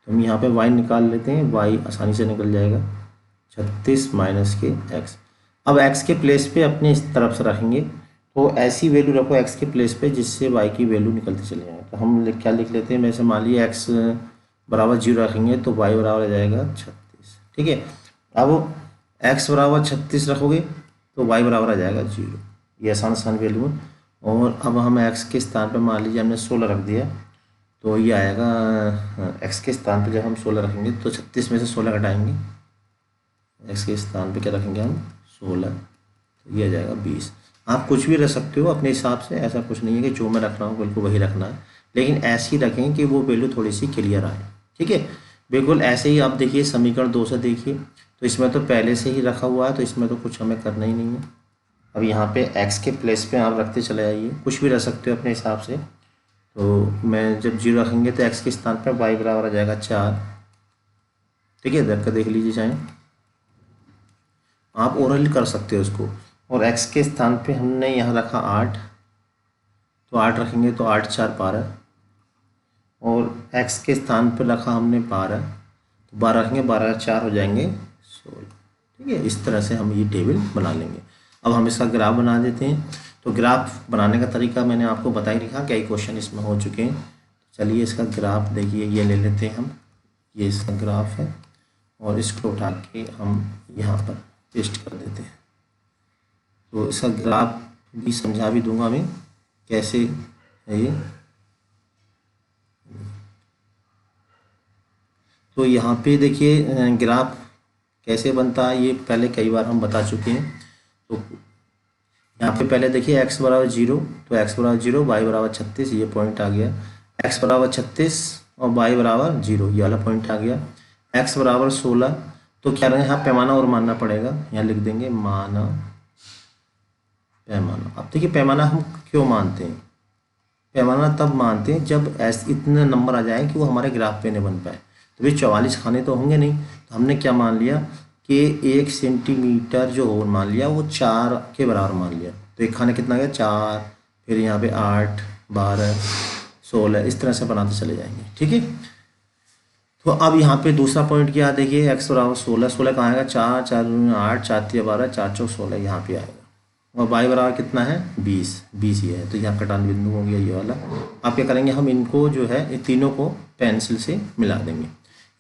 तो हम यहाँ पे y निकाल लेते हैं, y आसानी से निकल जाएगा 36 माइनस के x। अब x के प्लेस पे अपने इस तरफ से रखेंगे, तो ऐसी वैल्यू रखो x के प्लेस पे जिससे y की वैल्यू निकलती चले जाए। तो हम क्या लिख लेते हैं, वैसे मान लीजिए x बराबर 0 रखेंगे तो y बराबर आ जाएगा 36। ठीक है, अब x बराबर 36 रखोगे तो y बराबर आ जाएगा 0। ये आसान वैल्यू है। और अब हम x के स्थान पर मान लीजिए हमने 16 रख दिया, तो ये आएगा x के स्थान पर जब हम 16 रखेंगे तो 36 में से 16 घटाएंगे, x के स्थान पे क्या रखेंगे हम 16, तो ये आ जाएगा 20। आप कुछ भी रख सकते हो अपने हिसाब से, ऐसा कुछ नहीं है कि जो मैं रख रहा हूँ बिल्कुल वही रखना है, लेकिन ऐसे ही रखें कि वो वैल्यू थोड़ी सी क्लियर आए। ठीक है, बिल्कुल ऐसे ही आप देखिए समीकरण 2 से देखिए, तो इसमें तो पहले से ही रखा हुआ है, तो इसमें तो कुछ हमें करना ही नहीं है। अब यहाँ पे x के प्लेस पे आप रखते चले जाइए, कुछ भी रख सकते हो अपने हिसाब से। तो मैं जब 0 रखेंगे तो x के स्थान पर y बराबर आ जाएगा 4। ठीक है, रख कर देख लीजिए, चाहें आप ओरल कर सकते हो उसको। और x के स्थान पे हमने यहाँ रखा 8, तो 8 रखेंगे तो 8 4 12, और x के स्थान पर रखा हमने 12, तो 12 रखेंगे 12 4 हो जाएंगे 16। ठीक है, इस तरह से हम ये टेबल बना लेंगे। अब हम इसका ग्राफ बना देते हैं। तो ग्राफ बनाने का तरीका मैंने आपको बता ही रखा, कई क्वेश्चन इसमें हो चुके हैं। चलिए इसका ग्राफ देखिए, ये ले लेते हैं हम, ये इसका ग्राफ है, और इसको उठा के हम यहाँ पर पेस्ट कर देते हैं। तो इसका ग्राफ भी समझा भी दूंगा मैं कैसे है ये। तो यहाँ पे देखिए ग्राफ कैसे बनता है, ये पहले कई बार हम बता चुके हैं। तो यहाँ पे पहले देखिए x बराबर 0, तो x बराबर 0, y बराबर 36, ये पॉइंट आ गया। x बराबर 36 और y बराबर 0, ये वाला पॉइंट आ गया। x बराबर 16, तो क्या रहे, यहाँ पैमाना और मानना पड़ेगा, यहाँ लिख देंगे माना पैमाना। अब देखिए पैमाना हम क्यों मानते हैं, पैमाना तब मानते हैं जब ऐसे इतने नंबर आ जाए कि वो हमारे ग्राफ पे नहीं बन पाए। तो भाई 44 खाने तो होंगे नहीं, तो हमने क्या मान लिया कि 1 सेंटीमीटर जो हो मान लिया वो 4 के बराबर मान लिया। तो एक खाने कितना गया 4, फिर यहाँ पे 8 12 16, इस तरह से बनाते चले जाएंगे। ठीक है, तो अब यहाँ पे दूसरा पॉइंट क्या देखिए, x बराबर 16, 16 कहाँ आएगा 4 4 8 4 3 12 4 4 16, यहाँ पे आएगा। और y बराबर कितना है 20, 20 ये है, तो यहाँ कटान बिंदु हो गया ये वाला। आप क्या करेंगे, हम इनको जो है इन तीनों को पेंसिल से मिला देंगे।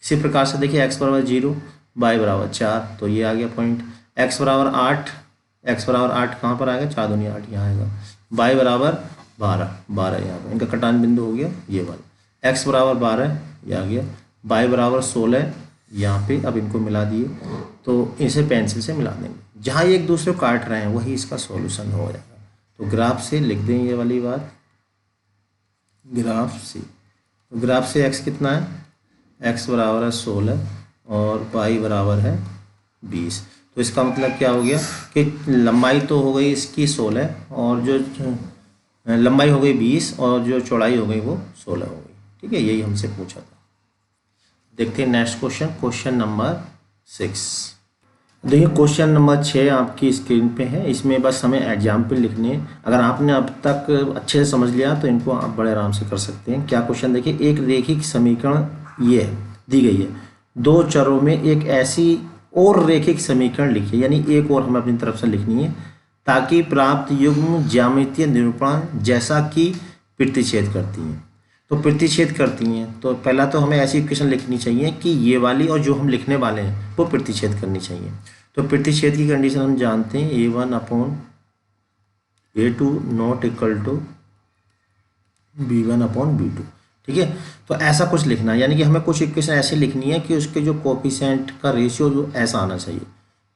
इसी प्रकार से देखिए x बराबर 0, y बराबर 4, तो ये आ गया पॉइंट। x बराबर 8, x बराबर 8 कहाँ पर आएगा 4 दूनी 8, यहाँ आएगा। y बराबर 12, 12 यहाँ पर, इनका कटान बिंदु हो गया ये वाला। x बराबर 12 ये आ गया, y बराबर 16 यहाँ पे, अब इनको मिला दिए, तो इसे पेंसिल से मिला देंगे। जहाँ ये एक दूसरे को काट रहे हैं वही इसका सॉल्यूशन हो जाएगा। तो ग्राफ से लिख दें ये वाली बात, ग्राफ से। तो ग्राफ से x कितना है, x बराबर है 16 और y बराबर है 20। तो इसका मतलब क्या हो गया कि लंबाई तो हो गई इसकी 16, और जो लंबाई हो गई 20, और जो चौड़ाई हो गई वो 16 हो गई। ठीक है, यही हमसे पूछा था। देखते हैं नेक्स्ट क्वेश्चन, क्वेश्चन नंबर 6। देखिए क्वेश्चन नंबर 6 आपकी स्क्रीन पे है। इसमें बस हमें एग्जाम्पल लिखने हैं। अगर आपने अब तक अच्छे से समझ लिया तो इनको आप बड़े आराम से कर सकते हैं। क्या क्वेश्चन देखिए, एक रेखिक समीकरण ये दी गई है, दो चरों में एक ऐसी और रेखिक समीकरण लिखिए, यानी एक और हमें अपनी तरफ से लिखनी है, ताकि प्राप्त युग्म ज्यामितीय निरूपण जैसा कि प्रतिच्छेद करती हैं। तो प्रतिच्छेद करती हैं, तो पहला तो हमें ऐसी इक्वेशन लिखनी चाहिए कि ये वाली और जो हम लिखने वाले हैं वो प्रतिच्छेद करनी चाहिए। तो प्रतिच्छेद की कंडीशन हम जानते हैं, a1/a2 not equal to b1/b2। ठीक है, तो ऐसा कुछ लिखना है, यानी कि हमें कुछ इक्वेशन ऐसे लिखनी है कि उसके जो कोफिशिएंट का रेशियो जो ऐसा आना चाहिए।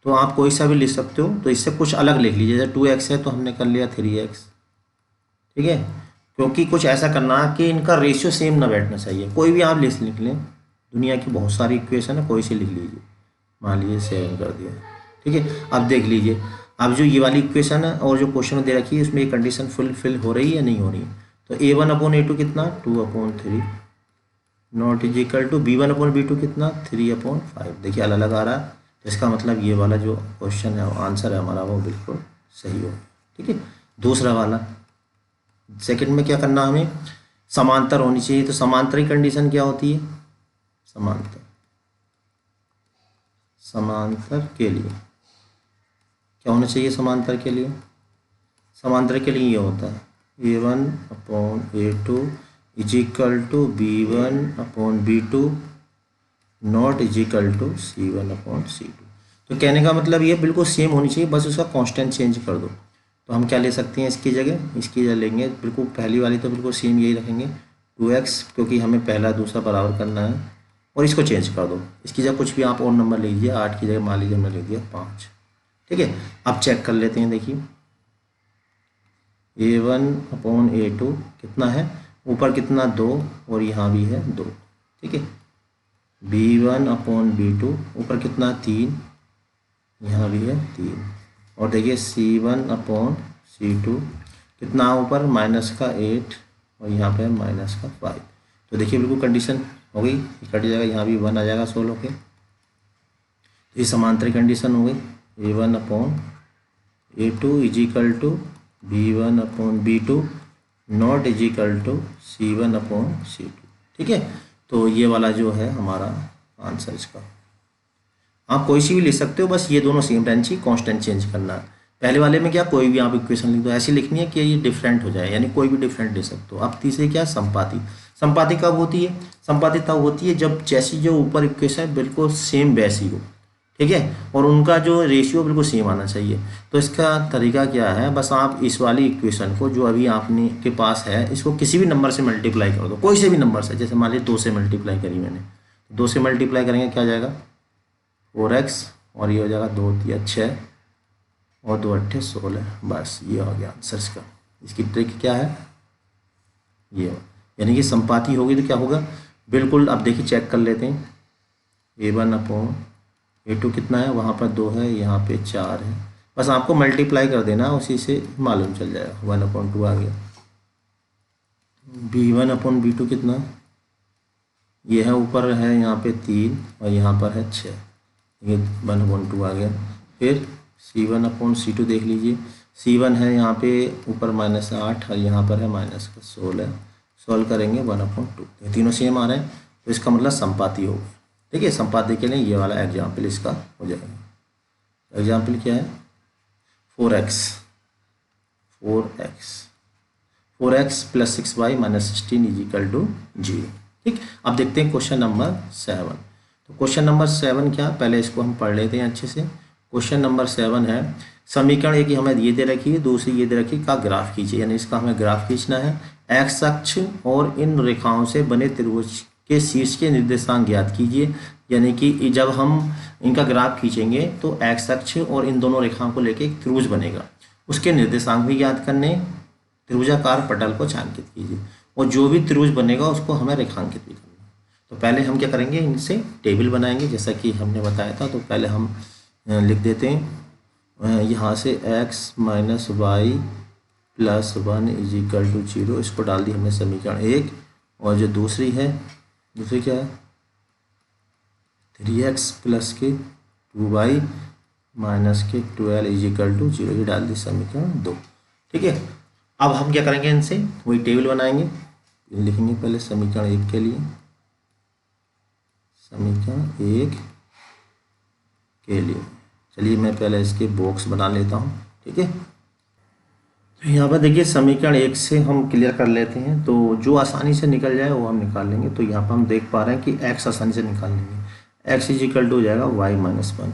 तो आप कोई सा भी लिख सकते हो, तो इससे कुछ अलग लिख लीजिए। जैसे 2x है तो हमने कर लिया 3x। ठीक है, क्योंकि कुछ ऐसा करना कि इनका रेशियो सेम ना बैठना चाहिए। कोई भी आप लिस्ट लिख लें, दुनिया की बहुत सारी इक्वेशन है, कोई सी लिख लीजिए। मान लीजिए 7 कर दिया। ठीक है, अब देख लीजिए, अब जो ये वाली इक्वेशन है और जो क्वेश्चन में दे रखी है उसमें ये कंडीशन फुलफिल हो रही है या नहीं हो रही है। तो a1/a2 कितना 2/3, not is equal to B1/B2 कितना 3/5। देखिए अलग अलग आ रहा है, तो इसका मतलब ये वाला जो क्वेश्चन है आंसर है हमारा वो बिल्कुल सही हो। ठीक है, दूसरा वाला सेकंड में क्या करना हमें, समांतर होनी चाहिए। तो समांतर की कंडीशन क्या होती है, समांतर के लिए क्या होना चाहिए, समांतर के लिए ये होता है A1/A2 is equal to B1/B2 not is equal to C1/C2। तो कहने का मतलब ये बिल्कुल सेम होनी चाहिए, बस उसका कांस्टेंट चेंज कर दो। तो हम क्या ले सकते हैं इसकी जगह लेंगे बिल्कुल पहली वाली, तो बिल्कुल सेम यही रखेंगे 2x, क्योंकि हमें पहला दूसरा बराबर करना है। और इसको चेंज कर दो, इसकी जगह कुछ भी आप और नंबर ले लीजिए, 8 की जगह मान लीजिए हमने लिख दिया 5। ठीक है, अब चेक कर लेते हैं। देखिए A1/A2 कितना है, ऊपर कितना 2 और यहाँ भी है 2। ठीक है, B1/B2 ऊपर कितना 3, यहाँ भी है 3। और देखिए C1/C2 कितना ऊपर -8 और यहाँ पे -5। तो देखिए बिल्कुल कंडीशन हो गई, कट जाएगा, यहाँ भी 1 आ जाएगा सोल्व होके। तो ये समांतर कंडीशन हो गई, A1/A2 is equal to B1/B2 not is equal to C1/C2। ठीक है, तो ये वाला जो है हमारा आंसर इसका। आप कोई सी भी लिख सकते हो, बस ये दोनों सेम रहनी चाहिए, कांस्टेंट चेंज करना है। पहले वाले में क्या, कोई भी आप इक्वेशन लिख दो, ऐसी लिखनी है कि ये डिफरेंट हो जाए, यानी कोई भी डिफरेंट ले सकते हो। अब तीसरे क्या, संपाति। संपाति कब होती है, संपाति तब होती है जब जैसी जो ऊपर इक्वेशन बिल्कुल सेम वैसी हो। ठीक है, और उनका जो रेशियो बिल्कुल सेम आना चाहिए। तो इसका तरीका क्या है, बस आप इस वाली इक्वेशन को जो अभी आपने के पास है, इसको किसी भी नंबर से मल्टीप्लाई कर दो, कोई से भी नंबर से। जैसे मान लीजिए 2 से मल्टीप्लाई करी मैंने, 2 से मल्टीप्लाई करेंगे क्या जाएगा 4x, और ये हो जाएगा 2 × 6 और 2 × 8 16। बस ये हो गया आंसर इसका। इसकी ट्रिक क्या है, ये यानी कि संपाति होगी तो क्या होगा बिल्कुल। अब देखिए चेक कर लेते हैं, A1/A2 कितना है, वहाँ पर 2 है, यहाँ पे 4 है। बस आपको मल्टीप्लाई कर देना, उसी से मालूम चल जाएगा। 1/2 आ गया। B1/B2 कितना, ये है ऊपर है यहाँ पे 3 और यहाँ पर है 6, ये 1/2 आ गया। फिर C1/C2 देख लीजिए, C1 है यहाँ पे ऊपर -8 और यहाँ पर है -16। सॉल्व करेंगे 1/2, ये तीनों सेम आ रहे हैं, तो इसका मतलब संपाति हो गया। ठीक है, संपाति के लिए ये वाला एग्जाम्पल इसका हो जाएगा। एग्जाम्पल क्या है, 4x + 6y - 16 = 0। ठीक, अब देखते हैं क्वेश्चन नंबर 7। तो क्वेश्चन नंबर 7 क्या, पहले इसको हम पढ़ लेते हैं अच्छे से। क्वेश्चन नंबर 7 है, समीकरण एक ही हमें ये दे रखी है, दूसरी ये दे रखी है, का ग्राफ खींचिए। यानी इसका हमें ग्राफ खींचना है। एक्स अक्ष और इन रेखाओं से बने त्रिभुज के शीर्ष के निर्देशांक ज्ञात कीजिए। यानी कि जब हम इनका ग्राफ खींचेंगे तो एक्स अक्ष और इन दोनों रेखाओं को लेके एक त्रिभुज बनेगा, उसके निर्देशांक भी ज्ञात करने। त्रिभुजाकार पटल को छायांकित कीजिए, और जो भी त्रिभुज बनेगा उसको हमें रेखांकित भी करना। तो पहले हम क्या करेंगे, इनसे टेबल बनाएंगे जैसा कि हमने बताया था। तो पहले हम लिख देते हैं यहाँ से x - y + 1 = 0, इसको डाल दी हमने समीकरण 1। और जो दूसरी क्या है, 3x + 2y - 12 = 0, ये डाल दी समीकरण 2। ठीक है, अब हम क्या करेंगे, इनसे वही टेबल बनाएंगे। लिखेंगे पहले समीकरण 1 के लिए, समीकरण 1 के लिए चलिए मैं पहले इसके बॉक्स बना लेता हूँ। ठीक है, तो यहाँ पर देखिए समीकरण 1 से हम क्लियर कर लेते हैं, तो जो आसानी से निकल जाए वो हम निकाल लेंगे। तो यहाँ पर हम देख पा रहे हैं कि x आसानी से निकाल लेंगे, x = हो जाएगा y - 1।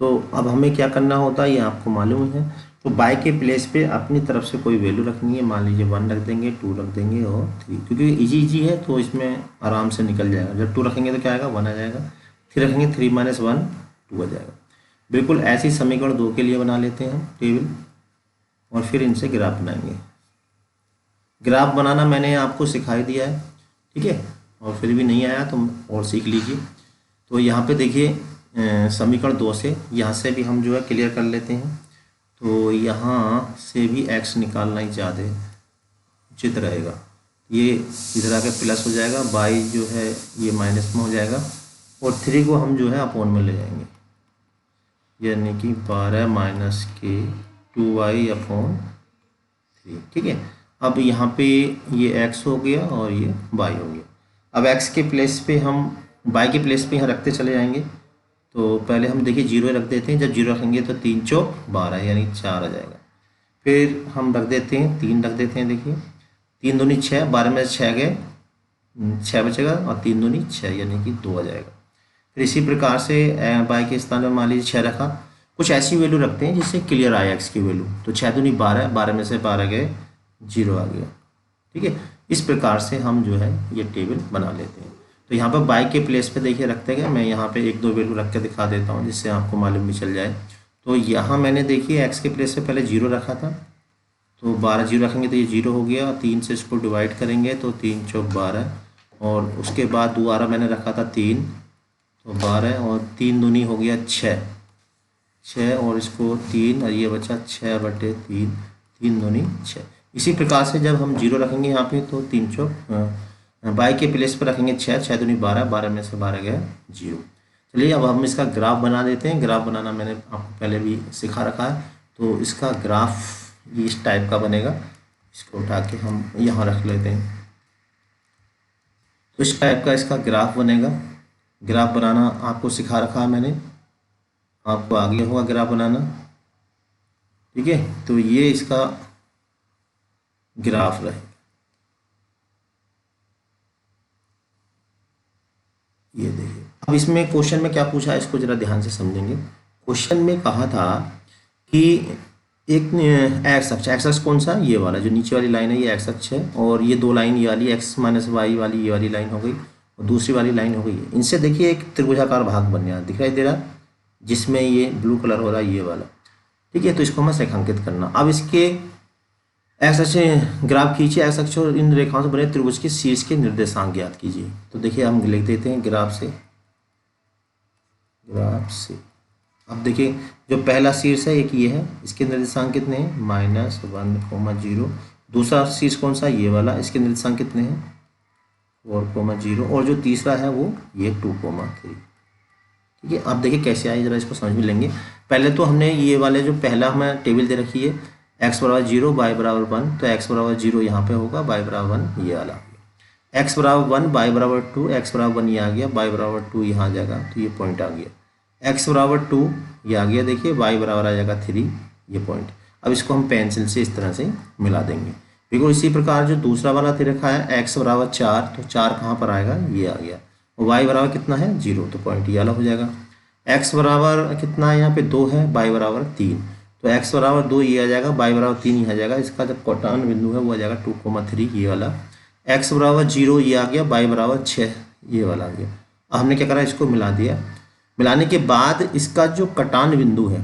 तो अब हमें क्या करना होता है ये आपको मालूम है। तो y के प्लेस पे अपनी तरफ से कोई वैल्यू रखनी है, मान लीजिए 1 रख देंगे, 2 रख देंगे और 3, क्योंकि इजी है तो इसमें आराम से निकल जाएगा। जब 2 रखेंगे तो क्या आएगा, 1 आ जाएगा। 3 रखेंगे, 3 - 1 2 आ जाएगा। बिल्कुल ऐसी समीकरण 2 के लिए बना लेते हैं हम टेबल, और फिर इनसे ग्राफ बनाएंगे। ग्राफ बनाना मैंने आपको सिखाई दिया है। ठीक है, और फिर भी नहीं आया तो और सीख लीजिए। तो यहाँ पे देखिए समीकरण 2 से यहाँ से भी हम जो है क्लियर कर लेते हैं। तो यहाँ से भी x निकालना ही ज़्यादा उचित रहेगा। ये इधर आके प्लस हो जाएगा, बाई जो है ये माइनस में हो जाएगा, और 3 को हम जो है अपोन में ले जाएंगे, यानी कि 12 माइनस के 2y अपॉन 3। ठीक है, अब यहाँ पे ये x हो गया और ये y हो गया। अब x के प्लेस पे हम y के प्लेस पे यहाँ रखते चले जाएंगे। तो पहले हम देखिए 0 रख देते हैं, जब 0 रखेंगे तो 3 चौक 12 यानी 4 आ जाएगा। फिर हम रख देते हैं 3 रख देते हैं, देखिए 3 दूनी 6, 12 में 6 गए 6 बचेगा, और 3 दूनी 6 यानी कि 2 आ जाएगा। फिर इसी प्रकार से y के स्थान पर मान लीजिए 6 रखा, कुछ ऐसी वैल्यू रखते हैं जिससे क्लियर आए x की वैल्यू। तो 6 दूनी 12, 12 में से 12 गए 0 आ गया। ठीक है, इस प्रकार से हम जो है ये टेबल बना लेते हैं। तो यहाँ पर y के प्लेस पे देखिए रखते गए, मैं यहाँ पे 1-2 वैल्यू रख के दिखा देता हूँ जिससे आपको मालूम भी चल जाए। तो यहाँ मैंने देखिए x के प्लेस पे पहले 0 रखा था, तो 12 0 रखेंगे तो ये 0 हो गया, 3 से इसको डिवाइड करेंगे तो 3 चौक 12, और उसके बाद दोबारा मैंने रखा था 3, तो 12 और 3 दूनी हो गया 6 और इसको 3 और ये बचा 6/3, 3 दूनी 6। इसी प्रकार से जब हम 0 रखेंगे यहाँ पे तो 3 चौक y के प्लेस पर रखेंगे 6 दूनी 12, 12 में से 12 गया 0। चलिए अब हम इसका ग्राफ बना देते हैं। ग्राफ बनाना मैंने आपको पहले भी सिखा रखा है। तो इसका ग्राफ ये इस टाइप का बनेगा, इसको उठा के हम यहाँ रख लेते हैं। तो इस टाइप का इसका ग्राफ बनेगा। ग्राफ बनाना आपको सिखा रखा है मैंने, आपको आगे होगा ग्राफ बनाना। ठीक है, तो ये इसका ग्राफ रहेगा, ये देखिए। अब इसमें क्वेश्चन में क्या पूछा है इसको जरा ध्यान से समझेंगे। क्वेश्चन में कहा था कि एक एक्स अक्ष कौन सा, ये वाला जो नीचे वाली लाइन है ये एक्स अक्ष है, और ये 2 लाइन ये वाली x माइनस वाई वाली ये वाली लाइन हो गई, और दूसरी वाली लाइन हो गई है। इनसे देखिए एक त्रिभुजाकार भाग बन गया, दिखाई दे रहा, जिसमें ये ब्लू कलर हो रहा है ये वाला। ठीक है, तो इसको हमें रेखांकित करना। अब इसके एक्स अक्ष ग्राफ खींचिए, एक्स अक्ष और इन रेखाओं से बने त्रिभुज के शीर्ष के निर्देशांक ज्ञात कीजिए। तो देखिए हम लिख देते हैं ग्राफ से। अब देखिए जो पहला शीर्ष है एक ये है, इसके निर्देशांक कितने हैं -1, 0। दूसरा शीर्ष कौन सा, ये वाला, इसके निर्देशांक कितने हैं 4, 0, और जो तीसरा है वो ये 2, 3। ठीक है, अब देखिए कैसे आए जरा इसको समझ में लेंगे। पहले तो हमने ये वाले जो पहला हमें टेबल दे रखी है x = 0 y = 1, तो x = 0 यहाँ पे होगा, y = 1 ये वाला, x = 1 y = 2, x = 1 ये आ गया, y = 2 यहाँ आ जाएगा, तो ये पॉइंट आ गया। x = 2 ये आ गया, देखिए y बराबर आ जाएगा 3, ये पॉइंट। अब इसको हम पेंसिल से इस तरह से मिला देंगे। देखो इसी प्रकार जो दूसरा वाला दे रखा है x = 4, तो 4 कहाँ पर आएगा, ये आ गया, और y बराबर कितना है 0, तो पॉइंट ये वाला हो जाएगा। x बराबर कितना है यहाँ पे 2 है, y बराबर 3, तो x बराबर 2 ये आ जाएगा, y बराबर 3 ये आ जाएगा। इसका जब कटान बिंदु है वो आ जाएगा 2, 3 ये वाला। x बराबर 0 ये आ गया, y बराबर 6 ये वाला आ गया। अब हमने क्या करा, इसको मिला दिया। मिलाने के बाद इसका जो कटान बिंदु है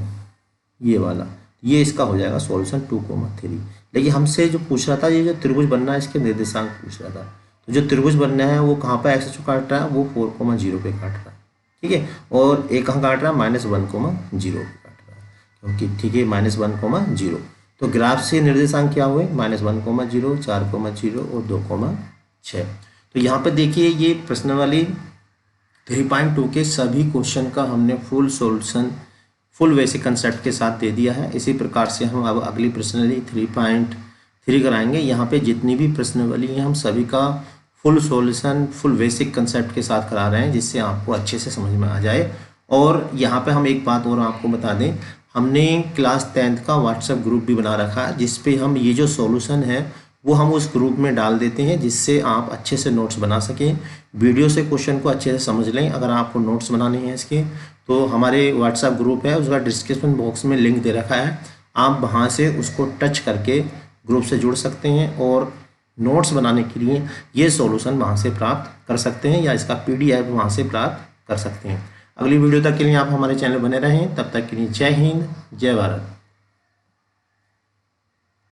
ये वाला, ये इसका हो जाएगा सॉल्यूशन 2, 3। लेकिन हमसे जो पूछ रहा था ये जो त्रिभुज बनना है इसके निर्देशांक पूछ रहा था। तो जो त्रिभुज बनना है वो कहाँ पर एक्स काट रहा है, वो 4, 0 पे काट रहा है। ठीक है, और एक कहाँ काट रहा है -1, 0 पे काट रहा है, क्योंकि ठीक है -1, 0। तो ग्राफ से निर्देशांक क्या हुए -1, 0, 4, 0 और 2, 6। तो यहाँ पर देखिए ये प्रश्न वाली 3.2 के सभी क्वेश्चन का हमने full solution full basic concept के साथ दे दिया है। इसी प्रकार से हम अब अगली प्रश्नावली 3.3 कराएंगे। यहाँ पे जितनी भी प्रश्नावली हैं हम सभी का full solution full basic concept के साथ करा रहे हैं, जिससे आपको अच्छे से समझ में आ जाए। और यहाँ पे हम एक बात और आपको बता दें, हमने क्लास 10th का व्हाट्सएप ग्रुप भी बना रखा है, जिस पे हम ये जो सॉल्यूशन है वो हम उस ग्रुप में डाल देते हैं, जिससे आप अच्छे से नोट्स बना सकें, वीडियो से क्वेश्चन को अच्छे से समझ लें। अगर आपको नोट्स बनाने हैं इसके, तो हमारे व्हाट्सएप ग्रुप है, उसका डिस्क्रिप्शन बॉक्स में लिंक दे रखा है, आप वहाँ से उसको टच करके ग्रुप से जुड़ सकते हैं और नोट्स बनाने के लिए ये सॉल्यूशन वहाँ से प्राप्त कर सकते हैं, या इसका PDF वहाँ से प्राप्त कर सकते हैं। अगली वीडियो तक के लिए आप हमारे चैनल बने रहें, तब तक के लिए जय हिंद, जय भारत।